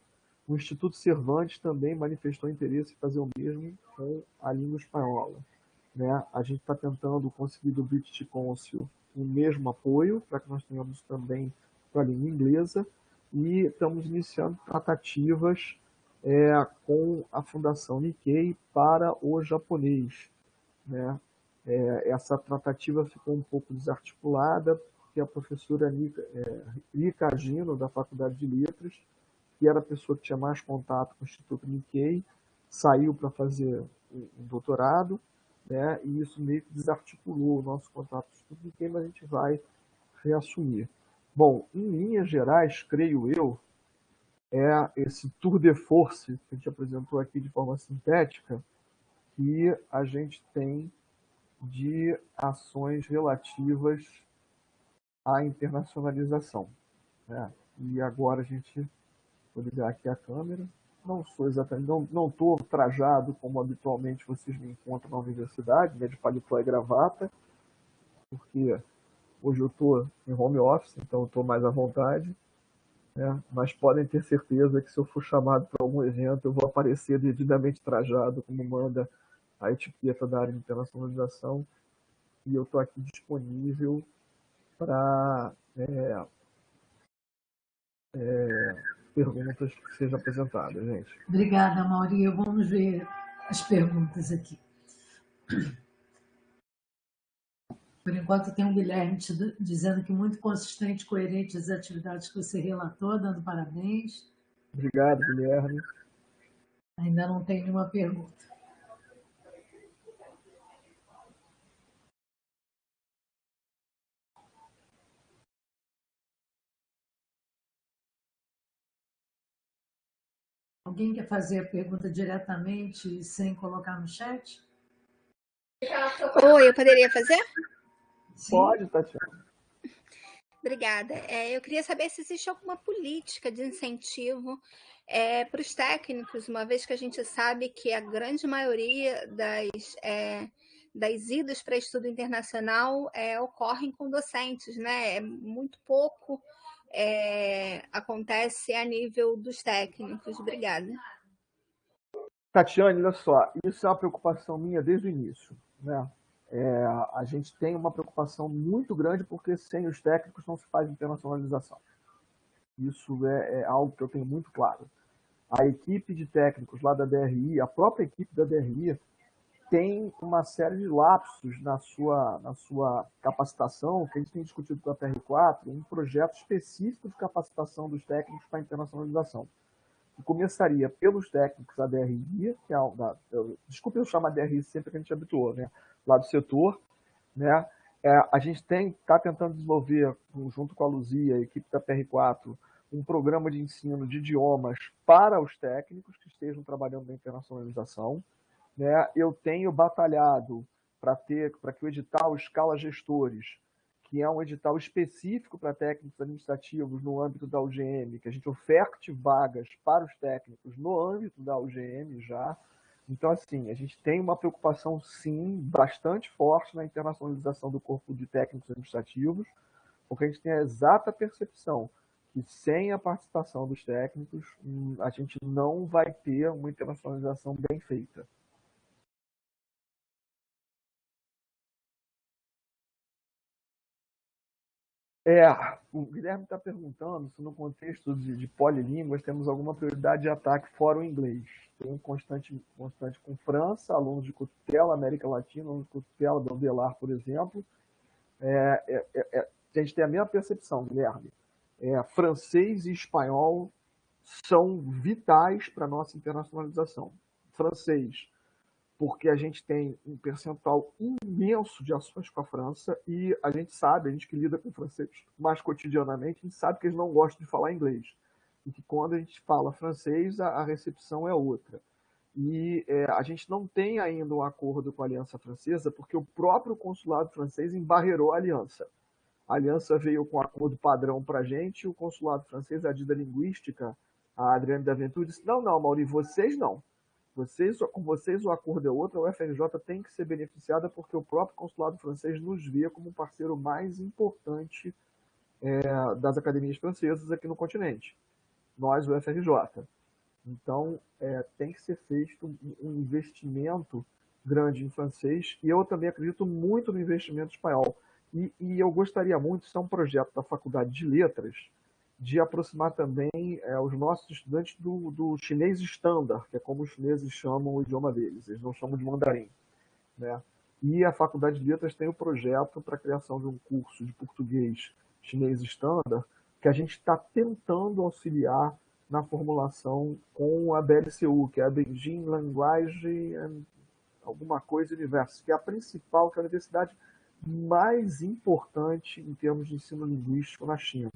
O Instituto Cervantes também manifestou interesse em fazer o mesmo com a língua espanhola, né? A gente está tentando conseguir do British Council o mesmo apoio, para que nós tenhamos também para a língua inglesa, e estamos iniciando tratativas com a Fundação Nikkei para o japonês, né? Essa tratativa ficou um pouco desarticulada, porque a professora Rika Agino, da Faculdade de Letras, que era a pessoa que tinha mais contato com o Instituto Nikkei, saiu para fazer um doutorado, né? E isso meio que desarticulou o nosso contato com o Instituto Nikkei, mas a gente vai reassumir. Bom, em linhas gerais, creio eu, esse tour de force que a gente apresentou aqui de forma sintética, que a gente tem de ações relativas à internacionalização, né? E agora a gente... Vou ligar aqui a câmera. Não sou exatamente, não estou trajado como habitualmente vocês me encontram na universidade, né, de paletó e gravata, porque Hoje eu estou em home office, então eu estou mais à vontade, né? Mas podem ter certeza que se eu for chamado para algum evento, eu vou aparecer devidamente trajado, como manda a etiqueta da área de internacionalização, e eu estou aqui disponível para perguntas que sejam apresentadas, gente. Obrigada, Maurinho. Vamos ver as perguntas aqui. Por enquanto, tem um Guilherme dizendo que muito consistente e coerente as atividades que você relatou, dando parabéns. Obrigado, Guilherme. Ainda não tem nenhuma pergunta. Alguém quer fazer a pergunta diretamente sem colocar no chat? Oi, eu poderia fazer? Sim. Pode, Tatiana. Obrigada. Eu queria saber se existe alguma política de incentivo para os técnicos, uma vez que a gente sabe que a grande maioria das idas para estudo internacional ocorrem com docentes, né? Muito pouco acontece a nível dos técnicos. Obrigada. Tatiane, olha só, isso é uma preocupação minha desde o início, né? A gente tem uma preocupação muito grande porque sem os técnicos não se faz internacionalização. Isso é algo que eu tenho muito claro. A equipe de técnicos lá da DRI, a própria equipe da DRI, tem uma série de lapsos na sua capacitação, que a gente tem discutido com a PR4, um projeto específico de capacitação dos técnicos para a internacionalização. Que começaria pelos técnicos da DRI, que é desculpe eu chamar DRI sempre que a gente habituou, né? Lá do setor, né? A gente está tentando desenvolver, junto com a Luzia, a equipe da PR4, um programa de ensino de idiomas para os técnicos que estejam trabalhando na internacionalização, né? Eu tenho batalhado para que o edital Escala Gestores, que é um edital específico para técnicos administrativos no âmbito da UGM, que a gente oferte vagas para os técnicos no âmbito da UGM já. Então, assim, a gente tem uma preocupação, sim, bastante forte na internacionalização do corpo de técnicos administrativos, porque a gente tem a exata percepção que sem a participação dos técnicos, a gente não vai ter uma internacionalização bem feita. O Guilherme está perguntando se no contexto de polilínguas temos alguma prioridade de ataque fora o inglês. Tem constante com França, alunos de Cutela, América Latina, alunos de Cutela, Baudelaire, por exemplo. A gente tem a mesma percepção, Guilherme. Francês e espanhol são vitais para a nossa internacionalização. Francês, porque a gente tem um percentual imenso de ações com a França e a gente que lida com o francês mais cotidianamente, a gente sabe que eles não gostam de falar inglês. E que quando a gente fala francês, a recepção é outra. E a gente não tem ainda um acordo com a Aliança Francesa, porque o próprio consulado francês embarreirou a aliança. A aliança veio com um acordo padrão para a gente, e o consulado francês, a Dida Linguística, a Adriane Daventura, disse: não, Mauri, vocês não. Com vocês o acordo é outro, a UFRJ tem que ser beneficiada porque o próprio consulado francês nos vê como o parceiro mais importante das academias francesas aqui no continente. Nós, o UFRJ. Então, tem que ser feito um investimento grande em francês e eu também acredito muito no investimento espanhol. E eu gostaria muito, isso é um projeto da Faculdade de Letras, de aproximar também os nossos estudantes do chinês estándar, que é como os chineses chamam o idioma deles, eles não chamam de mandarim, né? E a Faculdade de Letras tem o projeto para a criação de um curso de português chinês estándar, que a gente está tentando auxiliar na formulação com a BLCU, que é a Beijing Language and alguma coisa Universo, que é a principal, que é a universidade mais importante em termos de ensino linguístico na China,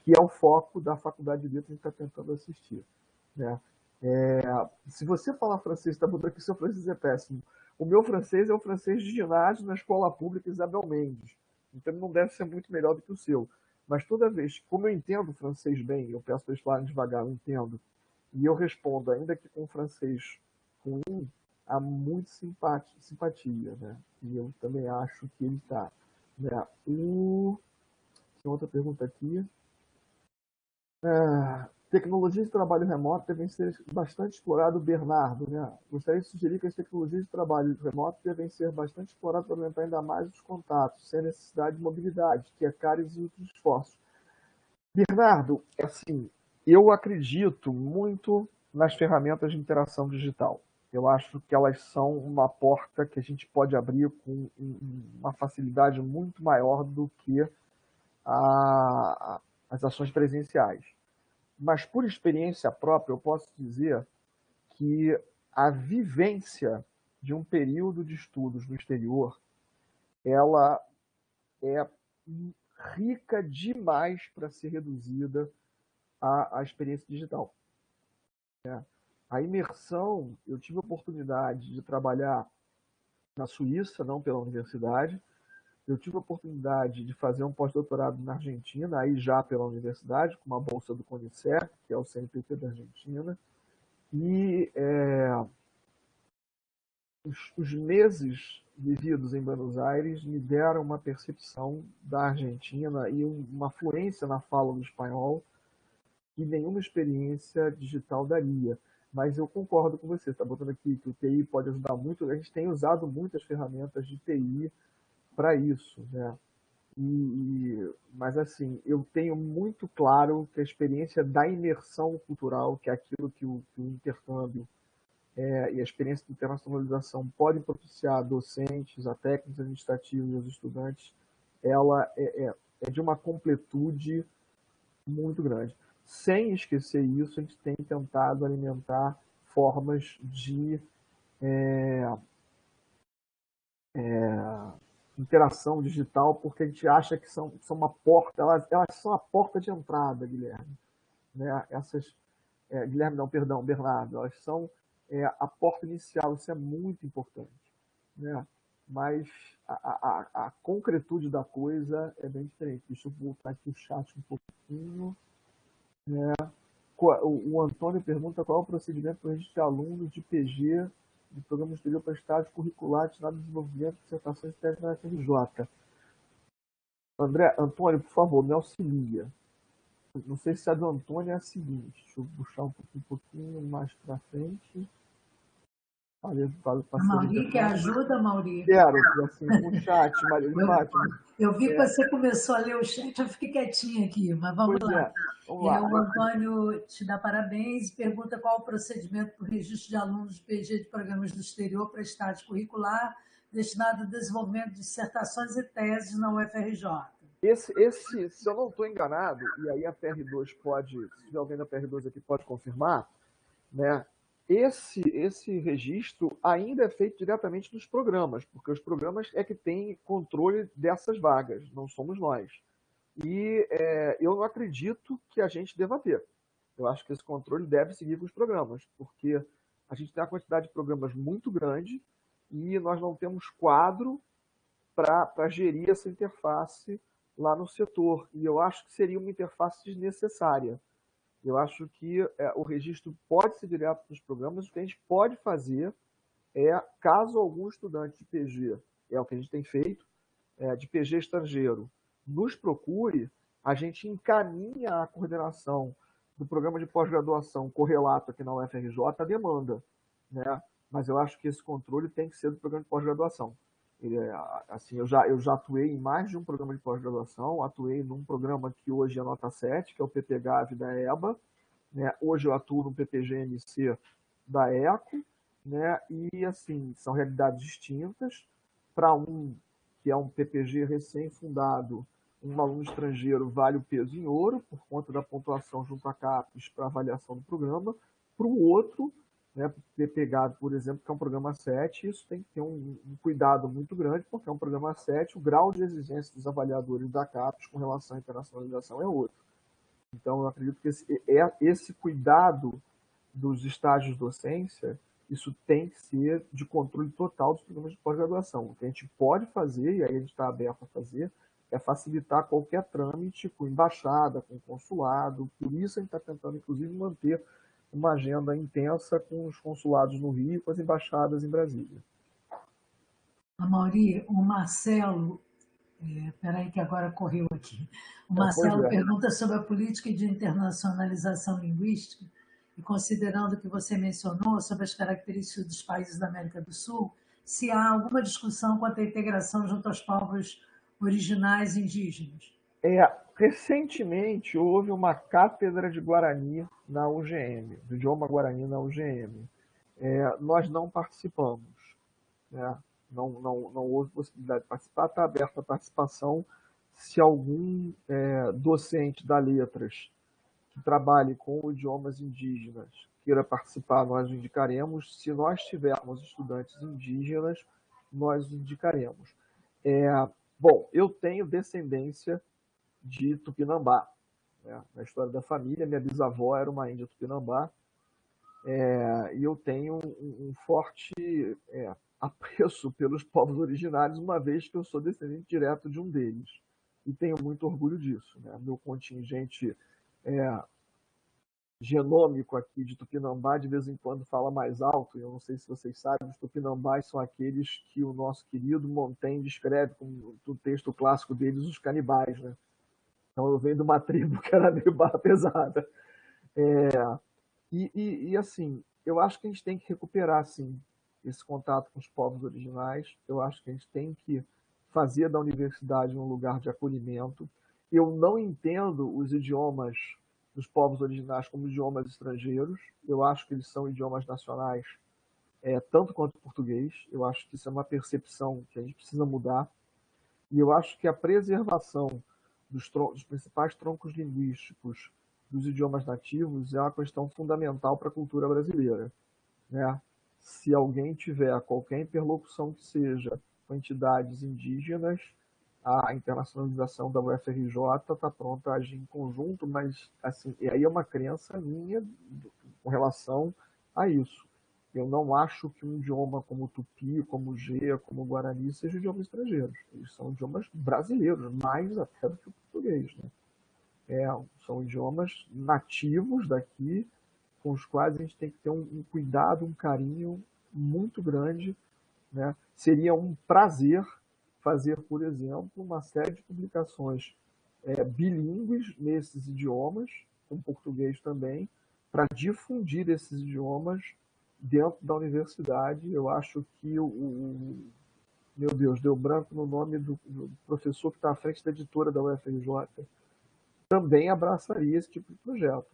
que é o foco da Faculdade de Letras que a gente está tentando assistir, né? Se você falar francês, está botando que seu francês é péssimo. O meu francês é o francês de ginásio na escola pública Isabel Mendes, então ele não deve ser muito melhor do que o seu. Mas toda vez, como eu entendo francês bem, eu peço para eles falarem devagar, eu entendo, e eu respondo, ainda que com francês ruim, há muita simpatia, né? E eu também acho que ele está. Tem outra pergunta aqui. Tecnologias de trabalho remoto devem ser bastante exploradas, Bernardo. Gostaria de sugerir que as tecnologias de trabalho remoto devem ser bastante exploradas para aumentar ainda mais os contatos, sem necessidade de mobilidade, que é caro e exige esforços. Bernardo, assim, eu acredito muito nas ferramentas de interação digital. Eu acho que elas são uma porta que a gente pode abrir com uma facilidade muito maior do que as ações presenciais. Mas, por experiência própria, eu posso dizer que a vivência de um período de estudos no exterior, ela é rica demais para ser reduzida à experiência digital. A imersão, eu tive a oportunidade de trabalhar na Suíça, não pela universidade, eu tive a oportunidade de fazer um pós-doutorado na Argentina, aí já pela universidade, com uma bolsa do CONICET, que é o CNPq da Argentina, e os meses vividos em Buenos Aires me deram uma percepção da Argentina e uma fluência na fala do espanhol que nenhuma experiência digital daria. Mas eu concordo com você, está botando aqui que o TI pode ajudar muito, a gente tem usado muitas ferramentas de TI para isso, né? Mas assim, eu tenho muito claro que a experiência da imersão cultural, que é aquilo que o intercâmbio e a experiência de internacionalização podem propiciar a docentes, a técnicos administrativos e aos estudantes, ela é de uma completude muito grande. Sem esquecer isso, a gente tem tentado alimentar formas de interação digital, porque a gente acha que são uma porta, elas são a porta de entrada, Guilherme. Né? Guilherme, não, perdão, Bernardo, elas são a porta inicial, isso é muito importante. Né? Mas a concretude da coisa é bem diferente. Deixa eu voltar aqui o chat um pouquinho. Né? O Antônio pergunta qual é o procedimento para o registro de alunos de PG de programa exterior para estágio curricular destinado ao desenvolvimento de dissertações técnicas na FRJ. Antônio, por favor, me auxilia. Não sei se a do Antônio é a seguinte. Deixa eu puxar um pouquinho mais para frente. A Mauri, que ajuda, Mauri? Quero, assim, com o chat, Maria de Fátima. Eu vi que você começou a ler o chat, eu fiquei quietinha aqui, mas vamos lá. O Antônio te dá parabéns e pergunta qual o procedimento para o registro de alunos de PG de programas do exterior para estágio curricular destinado ao desenvolvimento de dissertações e teses na UFRJ. Se eu não estou enganado, e aí a PR2 pode, se tiver alguém da PR2 aqui pode confirmar, né? Esse registro ainda é feito diretamente nos programas, porque os programas é que têm controle dessas vagas, não somos nós. E eu não acredito que a gente deva ter. Eu acho que esse controle deve seguir com os programas, porque a gente tem uma quantidade de programas muito grande e nós não temos quadro para gerir essa interface lá no setor. E eu acho que seria uma interface desnecessária. Eu acho que o registro pode ser direto dos programas. O que a gente pode fazer caso algum estudante de PG, é o que a gente tem feito, de PG estrangeiro, nos procure, a gente encaminha a coordenação do programa de pós-graduação correlato aqui na UFRJ a demanda. Né? Mas eu acho que esse controle tem que ser do programa de pós-graduação. Assim, eu já atuei em mais de um programa de pós-graduação, atuei num programa que hoje é nota 7, que é o PPGAV da EBA, né? Hoje eu atuo no PPGMC da ECO, né? E assim, são realidades distintas. Para um que é um PPG recém-fundado, um aluno estrangeiro vale o peso em ouro, por conta da pontuação junto à CAPES para avaliação do programa. Para o outro, né, PPGAV, por exemplo, que é um programa 7, isso tem que ter um cuidado muito grande, porque é um programa 7, o grau de exigência dos avaliadores da CAPES com relação à internacionalização é outro. Então, eu acredito que esse cuidado dos estágios de docência, isso tem que ser de controle total dos programas de pós-graduação. O que a gente pode fazer, e aí a gente está aberto a fazer, é facilitar qualquer trâmite com embaixada, com consulado. Por isso a gente está tentando, inclusive, manter uma agenda intensa com os consulados no Rio e com as embaixadas em Brasília. Mauri, o Marcelo Espera aí que agora correu aqui. O Marcelo pergunta sobre a política de internacionalização linguística e considerando o que você mencionou sobre as características dos países da América do Sul, se há alguma discussão quanto à integração junto aos povos originais indígenas. Recentemente houve uma cátedra de Guarani na UGM, do idioma Guarani na UGM. Nós não participamos, né? Não houve possibilidade de participar, está aberta a participação. Se algum docente da Letras que trabalhe com idiomas indígenas queira participar, nós o indicaremos. Se nós tivermos estudantes indígenas, nós o indicaremos. Bom, eu tenho descendência de Tupinambá, né? Na história da família, minha bisavó era uma índia Tupinambá, e eu tenho um forte apreço pelos povos originários, uma vez que eu sou descendente direto de um deles. E tenho muito orgulho disso, né? Meu contingente genômico aqui de Tupinambá de vez em quando fala mais alto. Eu não sei se vocês sabem, os Tupinambás são aqueles que o nosso querido Montaigne descreve como no texto clássico deles, os canibais, né? Então eu venho de uma tribo que era meio barra pesada. E assim, eu acho que a gente tem que recuperar, sim, esse contato com os povos originais. Eu acho que a gente tem que fazer da universidade um lugar de acolhimento. Eu não entendo os idiomas dos povos originais como idiomas estrangeiros. Eu acho que eles são idiomas nacionais, tanto quanto o português. Eu acho que isso é uma percepção que a gente precisa mudar. E eu acho que a preservação dos principais troncos linguísticos dos idiomas nativos é uma questão fundamental para a cultura brasileira, né? Se alguém tiver qualquer interlocução que seja com entidades indígenas, a internacionalização da UFRJ está pronta a agir em conjunto, mas assim, e aí é uma crença minha com relação a isso. Eu não acho que um idioma como o Tupi, como o Gê, como o Guarani sejam idiomas estrangeiros. Eles são idiomas brasileiros, mais até do que o português, né? São idiomas nativos daqui, com os quais a gente tem que ter um cuidado, um carinho muito grande, né? Seria um prazer fazer, por exemplo, uma série de publicações bilíngues nesses idiomas, com português também, para difundir esses idiomas dentro da universidade. Eu acho que meu Deus, deu branco no nome do professor que está à frente da editora da UFRJ, também abraçaria esse tipo de projeto,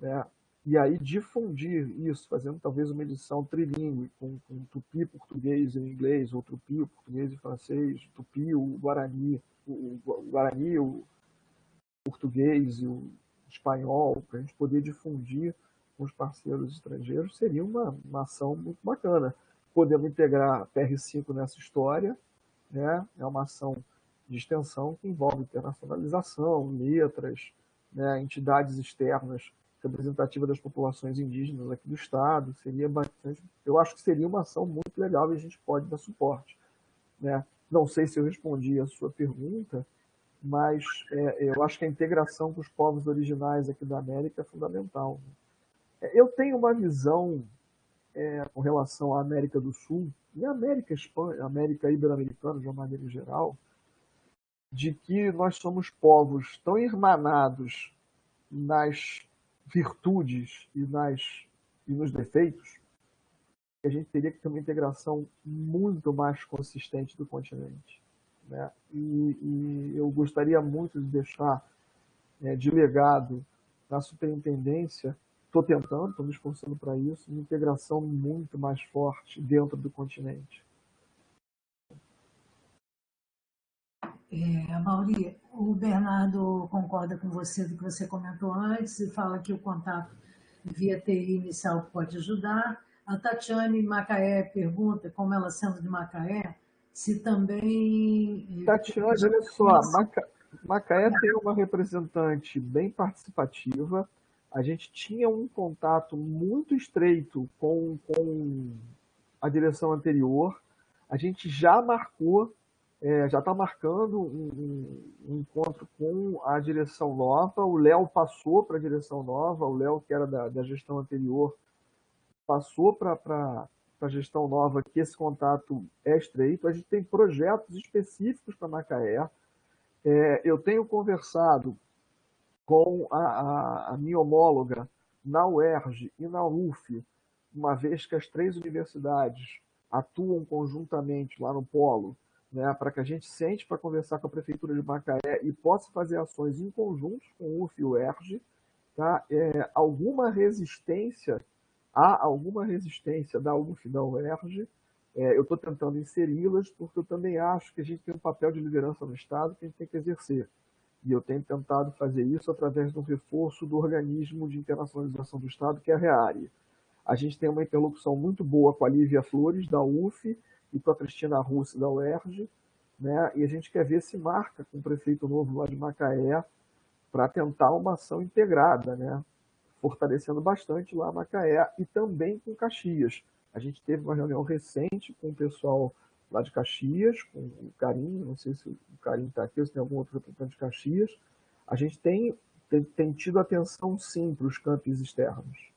né? E aí difundir isso, fazendo talvez uma edição trilingue, com tupi, português e inglês, ou tupi, o português e francês, tupi, o guarani, o português e o espanhol, para a gente poder difundir com os parceiros estrangeiros, seria uma ação muito bacana. Podemos integrar a PR5 nessa história, né? É uma ação de extensão que envolve internacionalização, letras, né? Entidades externas representativas das populações indígenas aqui do estado. Seria bastante, eu acho que seria uma ação muito legal e a gente pode dar suporte, né? Não sei se eu respondi a sua pergunta, mas eu acho que a integração com os povos originais aqui da América é fundamental. Eu tenho uma visão com relação à América do Sul e à América Ibero-Americana, de uma maneira geral, de que nós somos povos tão irmanados nas virtudes e nos defeitos, que a gente teria que ter uma integração muito mais consistente do continente, né? E eu gostaria muito de deixar de legado na superintendência, estou tentando, estou me esforçando para isso, uma integração muito mais forte dentro do continente. Mauri, o Bernardo concorda com você do que você comentou antes e fala que o contato via TI inicial pode ajudar. A Tatiane Macaé pergunta, como ela sendo de Macaé, se também... Tatiane, olha só, Macaé tem uma representante bem participativa. A gente tinha um contato muito estreito com a direção anterior. A gente já marcou, já está marcando um encontro com a direção nova. O Léo passou para a direção nova. O Léo, que era da gestão anterior, passou para a gestão nova, que esse contato é estreito. A gente tem projetos específicos para Macaé. Eu tenho conversado com a minha homóloga na UERJ e na UF, uma vez que as três universidades atuam conjuntamente lá no polo, né, para que a gente sente para conversar com a Prefeitura de Macaé e possa fazer ações em conjunto com o UF e o UERJ, tá? Há alguma resistência da UF e da UERJ, eu estou tentando inseri-las, porque eu também acho que a gente tem um papel de liderança no Estado que a gente tem que exercer. E eu tenho tentado fazer isso através do reforço do organismo de internacionalização do Estado, que é a REARE. A gente tem uma interlocução muito boa com a Lívia Flores, da UF, e com a Cristina Russi, da UERJ, né? E a gente quer ver se marca com o prefeito novo lá de Macaé para tentar uma ação integrada, né? Fortalecendo bastante lá Macaé e também com Caxias. A gente teve uma reunião recente com o pessoal lá de Caxias, com o Carim, não sei se o Carim está aqui, ou se tem algum outro representante de Caxias. A gente tem tido atenção, sim, para os campos externos.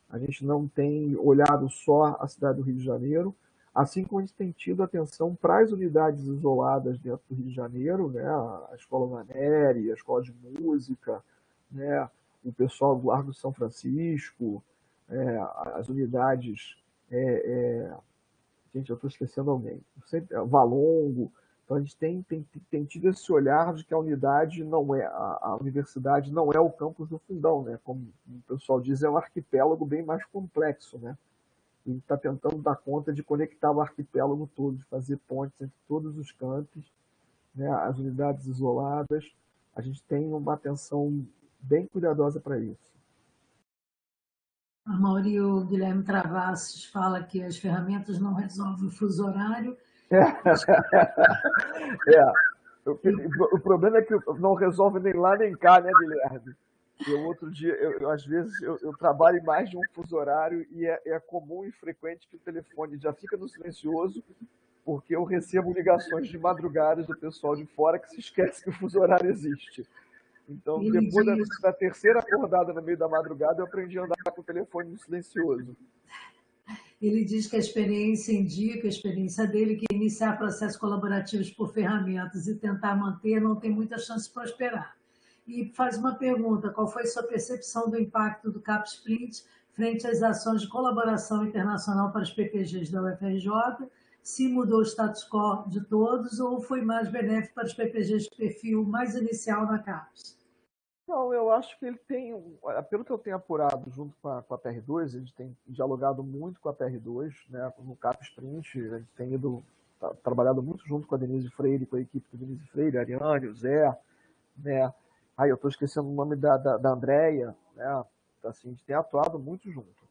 A gente não tem olhado só a cidade do Rio de Janeiro, assim como a gente tem tido atenção para as unidades isoladas dentro do Rio de Janeiro, né? A Escola Maneri, a Escola de Música, né? O pessoal do Largo de São Francisco, as unidades... gente, eu estou esquecendo alguém. Valongo. Então a gente tem tido esse olhar de que a unidade não é, a universidade não é o campus do Fundão, né? Como o pessoal diz, é um arquipélago bem mais complexo, né? E a gente está tentando dar conta de conectar o arquipélago todo, de fazer pontes entre todos os campos, né? As unidades isoladas. A gente tem uma atenção bem cuidadosa para isso. A Maurício Guilherme Travassos fala que as ferramentas não resolvem o fuso horário. O problema é que não resolve nem lá nem cá, né, Guilherme? Outro dia, às vezes, eu trabalho em mais de um fuso horário e é comum e frequente que o telefone já fica no silencioso, porque eu recebo ligações de madrugada do pessoal de fora que se esquece que o fuso horário existe. Então, depois da terceira acordada no meio da madrugada, eu aprendi a andar com o telefone no silencioso. Ele diz que a experiência indica, a experiência dele, que iniciar processos colaborativos por ferramentas e tentar manter não tem muita chance de prosperar. E faz uma pergunta: qual foi sua percepção do impacto do CapSprint frente às ações de colaboração internacional para os PPGs da UFRJ? Se mudou o status quo de todos ou foi mais benéfico para os PPGs de perfil mais inicial na CAPES? Não, eu acho que ele tem, pelo que eu tenho apurado junto com a PR2, a gente tem dialogado muito com a PR2, né, no CapSprint, a gente tem trabalhado muito junto com a Denise Freire, com a equipe da Denise Freire, a Ariane, o Zé, né, eu estou esquecendo o nome da Andréia, né, assim, a gente tem atuado muito junto.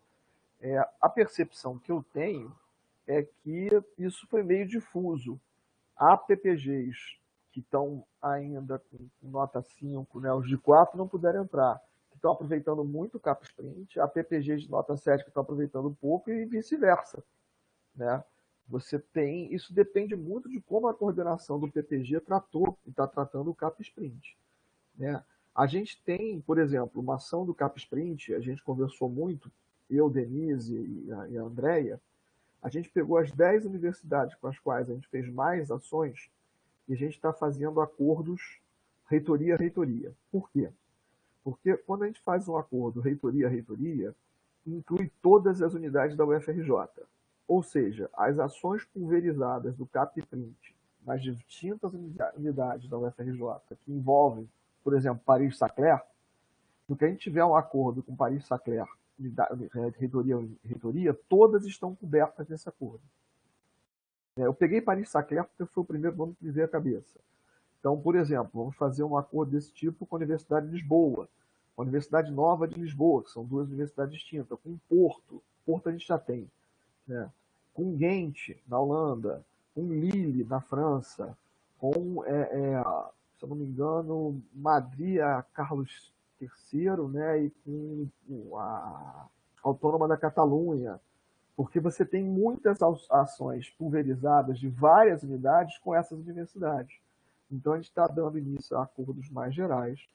A percepção que eu tenho é que isso foi meio difuso. Há PPGs que estão ainda com nota 5, né? Os de 4 não puderam entrar, que estão aproveitando muito o CapSprint, há PPGs de nota 7 que estão aproveitando pouco e vice-versa, né? Isso depende muito de como a coordenação do PPG tratou e está tratando o CapSprint, né? A gente tem, por exemplo, uma ação do CapSprint, a gente conversou muito, eu, Denise e a Andréia, a gente pegou as 10 universidades com as quais a gente fez mais ações e a gente está fazendo acordos reitoria a reitoria. Por quê? Porque quando a gente faz um acordo reitoria a reitoria, inclui todas as unidades da UFRJ. Ou seja, as ações pulverizadas do CapSprint nas distintas unidades da UFRJ, que envolvem, por exemplo, Paris-Saclay, no que a gente tiver um acordo com Paris-Saclay, reitoria, todas estão cobertas nesse acordo. Eu peguei Paris-Saclay porque foi o primeiro nome que me veio à cabeça. Então, por exemplo, vamos fazer um acordo desse tipo com a Universidade de Lisboa, com a Universidade Nova de Lisboa, que são duas universidades distintas, com Porto a gente já tem, né? Com Ghent, na Holanda, com Lille, na França, com, se eu não me engano, Madrid, a Carlos III, né? E com a Autônoma da Catalunha, porque você tem muitas ações pulverizadas de várias unidades com essas universidades. Então, a gente está dando início a acordos mais gerais.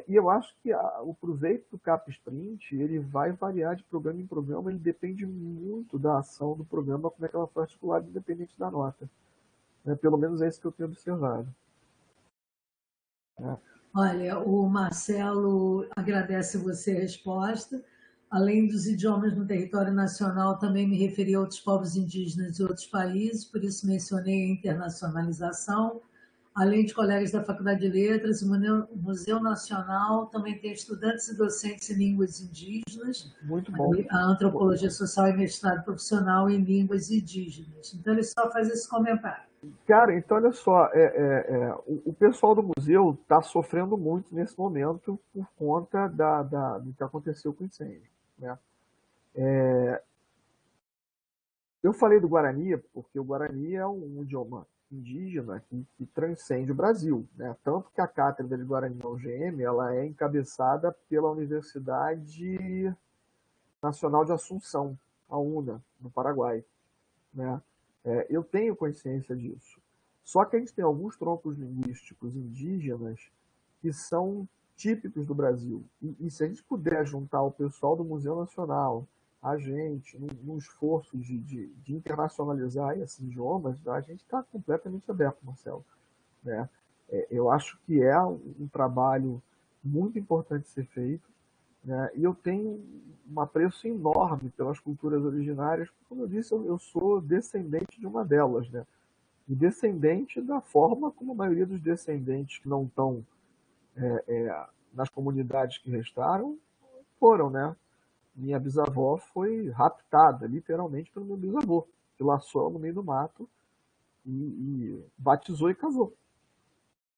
E eu acho que o proveito do CapSprint ele vai variar de programa em programa, ele depende muito da ação do programa, como é que ela foi articulada, independente da nota. Pelo menos é isso que eu tenho observado. né? Olha, o Marcelo agradece você a resposta. Além dos idiomas no território nacional, também me referi a outros povos indígenas de outros países, por isso mencionei a internacionalização. Além de colegas da Faculdade de Letras, o Museu Nacional também tem estudantes e docentes em línguas indígenas, Muito bom. a antropologia social e mestrado profissional em línguas indígenas. Então, ele só faz esse comentário. Cara, então olha só, o pessoal do museu está sofrendo muito nesse momento por conta do que aconteceu com o incêndio, né? Eu falei do Guarani porque o Guarani é um idioma indígena que transcende o Brasil, né? Tanto que a cátedra de Guarani na UGM ela é encabeçada pela Universidade Nacional de Assunção, a UNA, no Paraguai, né? Eu tenho consciência disso. Só que a gente tem alguns troncos linguísticos indígenas que são típicos do Brasil. E se a gente puder juntar o pessoal do Museu Nacional, a gente, num esforço de internacionalizar esses idiomas, a gente está completamente aberto, Marcelo, né? Eu acho que é um trabalho muito importante ser feito, né? E eu tenho um apreço enorme pelas culturas originárias, porque, como eu disse, eu sou descendente de uma delas, né? E descendente da forma como a maioria dos descendentes que não estão nas comunidades que restaram foram, né? Minha bisavó foi raptada, literalmente, pelo meu bisavô, que laçou ela no meio do mato e batizou e casou.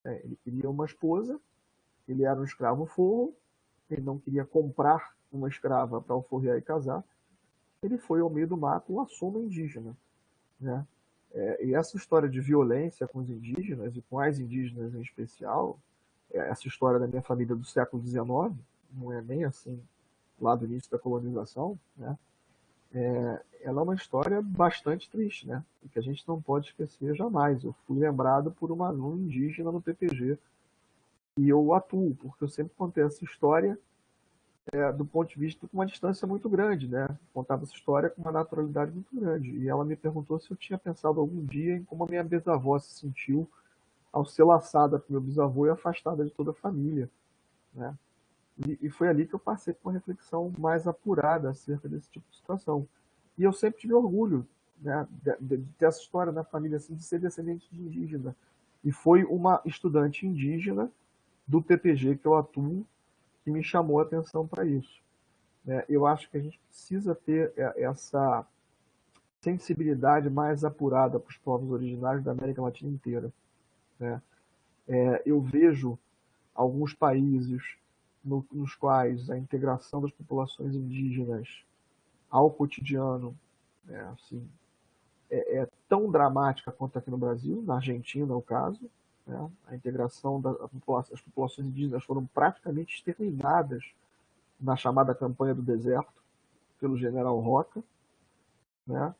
Ele queria uma esposa, ele era um escravo forro, ele não queria comprar uma escrava para alforriar e casar, ele foi ao meio do mato e laçou uma indígena, né? E essa história de violência com os indígenas, e com as indígenas em especial, essa história da minha família do século XIX, não é nem assim lá do início da colonização, né? Ela é uma história bastante triste, né? E que a gente não pode esquecer jamais. Eu fui lembrado por um aluno indígena no PPG e eu atuo, porque eu sempre contei essa história do ponto de vista com uma distância muito grande, né? Contava essa história com uma naturalidade muito grande. E ela me perguntou se eu tinha pensado algum dia em como a minha bisavó se sentiu ao ser laçada pelo meu bisavô e afastada de toda a família, né? E foi ali que eu passei por uma reflexão mais apurada acerca desse tipo de situação. E eu sempre tive orgulho, né, de ter essa história na família, assim, de ser descendente de indígena. E foi uma estudante indígena do PPG que eu atuo que me chamou a atenção para isso, né? Eu acho que a gente precisa ter essa sensibilidade mais apurada para os povos originários da América Latina inteira, né? Eu vejo alguns países nos quais a integração das populações indígenas ao cotidiano, né, assim, é tão dramática quanto aqui no Brasil, na Argentina é o caso, né? A integração das populações indígenas foram praticamente exterminadas na chamada Campanha do Deserto, pelo general Roca, né?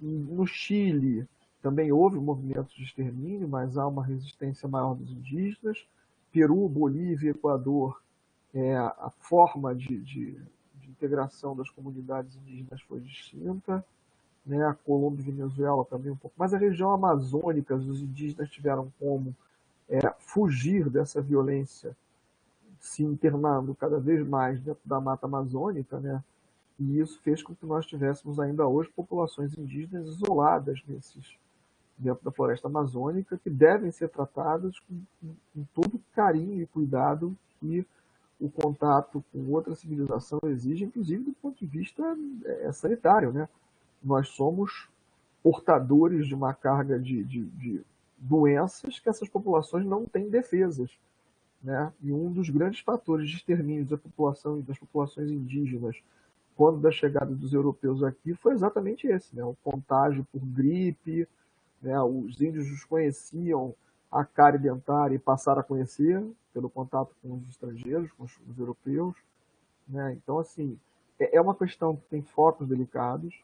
No Chile também houve movimentos de extermínio, mas há uma resistência maior dos indígenas. Peru, Bolívia, Equador, a forma de integração das comunidades indígenas foi distinta, né? A Colômbia e Venezuela também um pouco. Mas a região amazônica, os indígenas tiveram como fugir dessa violência, se internando cada vez mais dentro da mata amazônica, né? E isso fez com que nós tivéssemos ainda hoje populações indígenas isoladas dentro da floresta amazônica, que devem ser tratadas com todo o carinho e cuidado que o contato com outra civilização exige, inclusive do ponto de vista sanitário, né? Nós somos portadores de uma carga de doenças que essas populações não têm defesas, né? E um dos grandes fatores de extermínio das populações indígenas quando da chegada dos europeus aqui foi exatamente esse, né? O contágio por gripe, né? Os índios desconheciam a cárie dentária e passaram a conhecer pelo contato com os estrangeiros, com os europeus, né? Então, assim, é uma questão que tem focos delicados.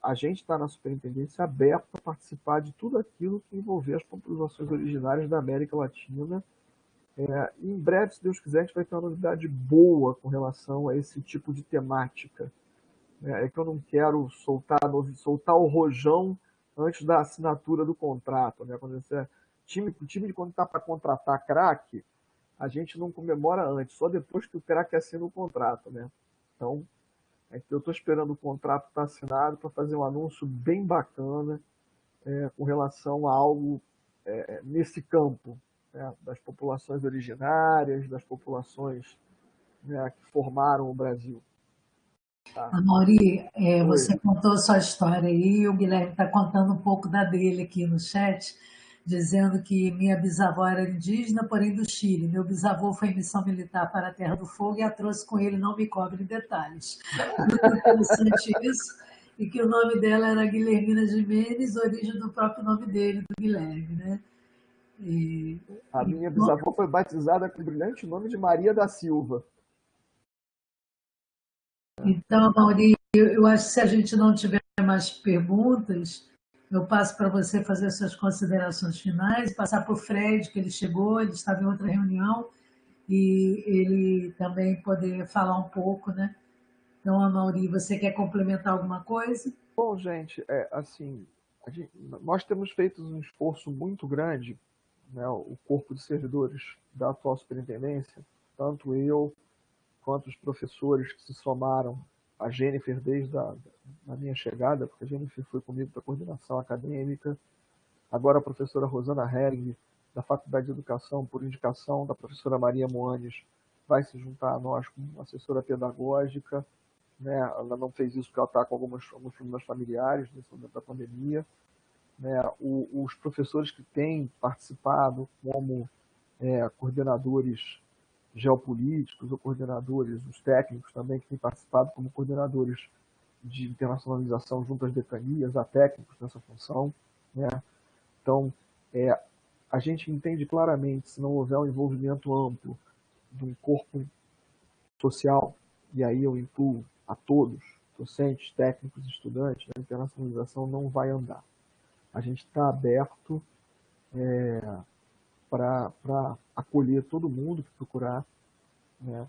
A gente está na superintendência aberta a participar de tudo aquilo que envolver as populações originárias da América Latina. E em breve, se Deus quiser, a gente vai ter uma novidade boa com relação a esse tipo de temática. É que eu não quero soltar o rojão antes da assinatura do contrato, né? Quando você o time quando está para contratar craque, a gente não comemora antes, só depois que o craque assina o contrato, né? Então, eu estou esperando o contrato estar assinado para fazer um anúncio bem bacana com relação a algo nesse campo, né? Das populações originárias, das populações, né, que formaram o Brasil. Tá? Amaury, você contou sua história aí, e o Guilherme está contando um pouco da dele aqui no chat, dizendo que minha bisavó era indígena, porém do Chile. Meu bisavô foi em missão militar para a Terra do Fogo e a trouxe com ele, não me cobre detalhes. Muito interessante isso, e que o nome dela era Guilhermina Gimenez, origem do próprio nome dele, do Guilherme, né? A minha bisavó foi batizada com o brilhante nome de Maria da Silva. Então, Amaury, eu acho que se a gente não tiver mais perguntas, eu passo para você fazer suas considerações finais, passar para o Fred, que ele chegou, ele estava em outra reunião, e ele também poder falar um pouco, né? Então, Amaury, você quer complementar alguma coisa? Bom, gente, nós temos feito um esforço muito grande, né, o corpo de servidores da atual superintendência, tanto eu quanto os professores que se somaram, a Jennifer desde a minha chegada, porque a Jennifer foi comigo para a coordenação acadêmica, agora a professora Rosana Hering, da Faculdade de Educação, por indicação da professora Maria Moanes, vai se juntar a nós como assessora pedagógica, né? Ela não fez isso porque ela está com alguns problemas familiares nesse momento da pandemia, né? Os professores que têm participado como coordenadores geopolíticos ou coordenadores, os técnicos também que têm participado como coordenadores de internacionalização junto às decanias, há técnicos nessa função, né? Então, a gente entende claramente, se não houver um envolvimento amplo de um corpo social, e aí eu incluo a todos, docentes, técnicos, estudantes, a internacionalização não vai andar. A gente está aberto para acolher todo mundo que procurar, né?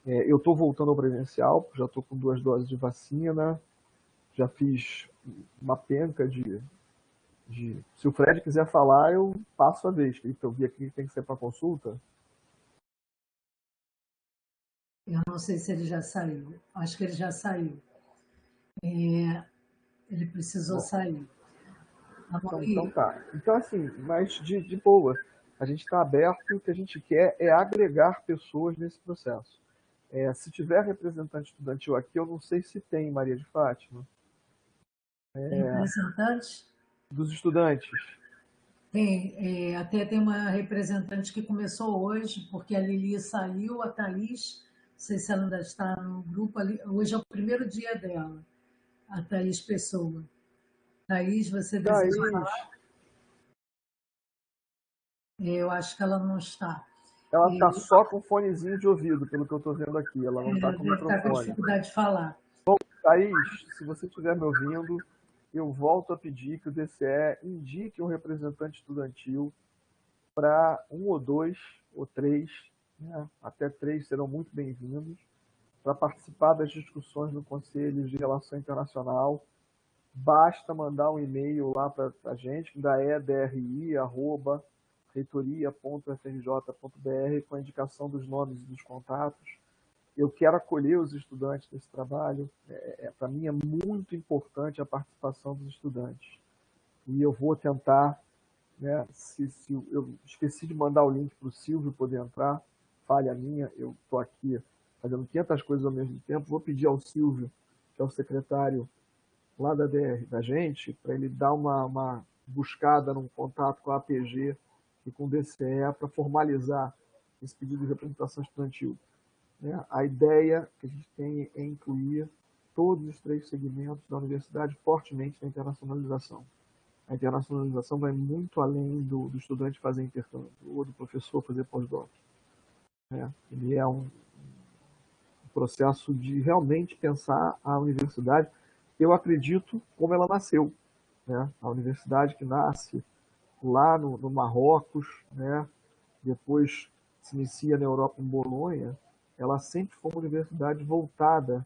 Eu estou voltando ao presencial, já estou com 2 doses de vacina, já fiz uma penca de... Se o Fred quiser falar, eu passo a vez, que eu vi aqui que tem que ser para consulta. Eu não sei se ele já saiu. Acho que ele já saiu. Ele precisou sair. Então tá. Então, assim, mas de boa. A gente está aberto, o que a gente quer é agregar pessoas nesse processo. Se tiver representante estudantil aqui, eu não sei se tem, Maria de Fátima. Representante? Dos estudantes. Tem, até tem uma representante que começou hoje, porque a Lili saiu, a Thaís, não sei se ela ainda está no grupo ali, hoje é o primeiro dia dela, a Thaís Pessoa. Thaís, você deseja falar? Eu acho que ela não está. Ela está só com fonezinho de ouvido, pelo que eu estou vendo aqui. Ela não está com deve microfone. estar com dificuldade de falar. Bom, Thaís, se você estiver me ouvindo, eu volto a pedir que o DCE indique um representante estudantil para 1 ou 2 ou 3, né? Até 3 serão muito bem-vindos, para participar das discussões no Conselho de Relação Internacional. Basta mandar um e-mail lá para a gente, que ainda é dri@reitoria.frj.br, com a indicação dos nomes e dos contatos. Eu quero acolher os estudantes nesse trabalho. Para mim é muito importante a participação dos estudantes. E eu vou tentar, né, se eu esqueci de mandar o link para o Silvio poder entrar, falha minha, eu estou aqui fazendo 500 coisas ao mesmo tempo, vou pedir ao Silvio, que é o secretário lá da DR, da gente, para ele dar uma buscada num contato com a APG e com o DCE para formalizar esse pedido de representação estudantil. A ideia que a gente tem é incluir todos os 3 segmentos da universidade fortemente na internacionalização. A internacionalização vai muito além do estudante fazer intercâmbio ou do professor fazer pós-doc. Ele é um processo de realmente pensar a universidade, eu acredito, como ela nasceu. A universidade que nasce lá no Marrocos, depois se inicia na Europa em Bolonha, ela sempre foi uma universidade voltada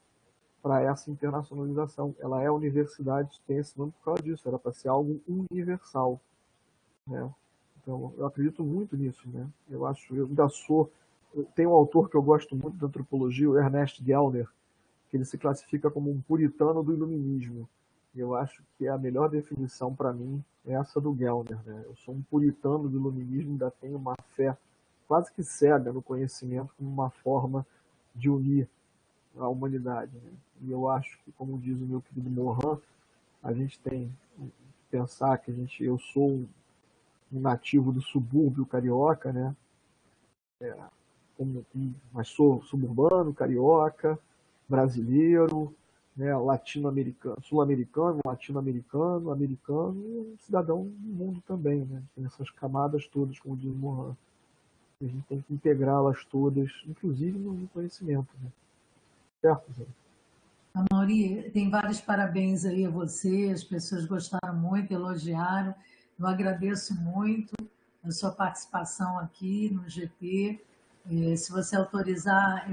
para essa internacionalização. Ela é universidade, tem esse nome por causa disso, era para ser algo universal. Então, eu acredito muito nisso, né? Eu ainda tem um autor que eu gosto muito da antropologia, o Ernest Gellner, que ele se classifica como um puritano do iluminismo. E eu acho que a melhor definição para mim é essa do Gellner, né? Eu sou um puritano do iluminismo, ainda tenho uma fé quase que cega no conhecimento como uma forma de unir a humanidade, né? E eu acho que, como diz o meu querido Mohan, a gente tem que pensar que eu sou um nativo do subúrbio carioca, né? Mas sou suburbano, carioca, brasileiro, né? Latino-americano, sul-americano, latino-americano, americano e um cidadão do mundo também, né? Tem essas camadas todas, como diz o Mohan. A gente tem que integrá-las todas, inclusive no conhecimento, né? Certo, Zé? Amaury, tem vários parabéns aí a você, as pessoas gostaram muito, elogiaram. Eu agradeço muito a sua participação aqui no GT. Se você autorizar,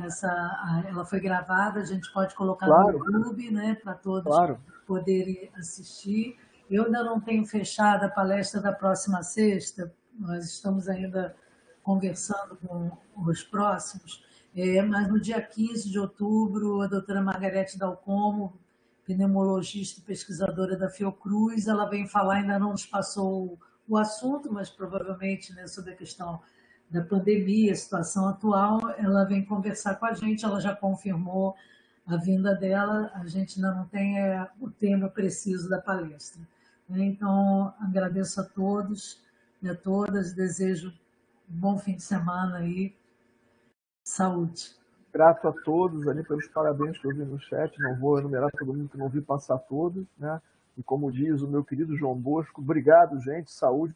ela foi gravada, a gente pode colocar Claro, no YouTube, né, para todos claro. poderem assistir. Eu ainda não tenho fechado a palestra da próxima sexta, nós estamos ainda conversando com os próximos, mas no dia 15 de outubro, a doutora Margarete Dalcomo, pneumologista e pesquisadora da Fiocruz, ela vem falar, ainda não nos passou o assunto, mas provavelmente, né, sobre a questão da pandemia, a situação atual, ela vem conversar com a gente, ela já confirmou a vinda dela, a gente ainda não tem o tema preciso da palestra. Então, agradeço a todos e a todas, desejo um bom fim de semana aí, saúde. Grato a todos ali pelos parabéns que eu vi no chat, não vou enumerar todo mundo que não vi passar todos, né? E como diz o meu querido João Bosco, obrigado, gente, saúde.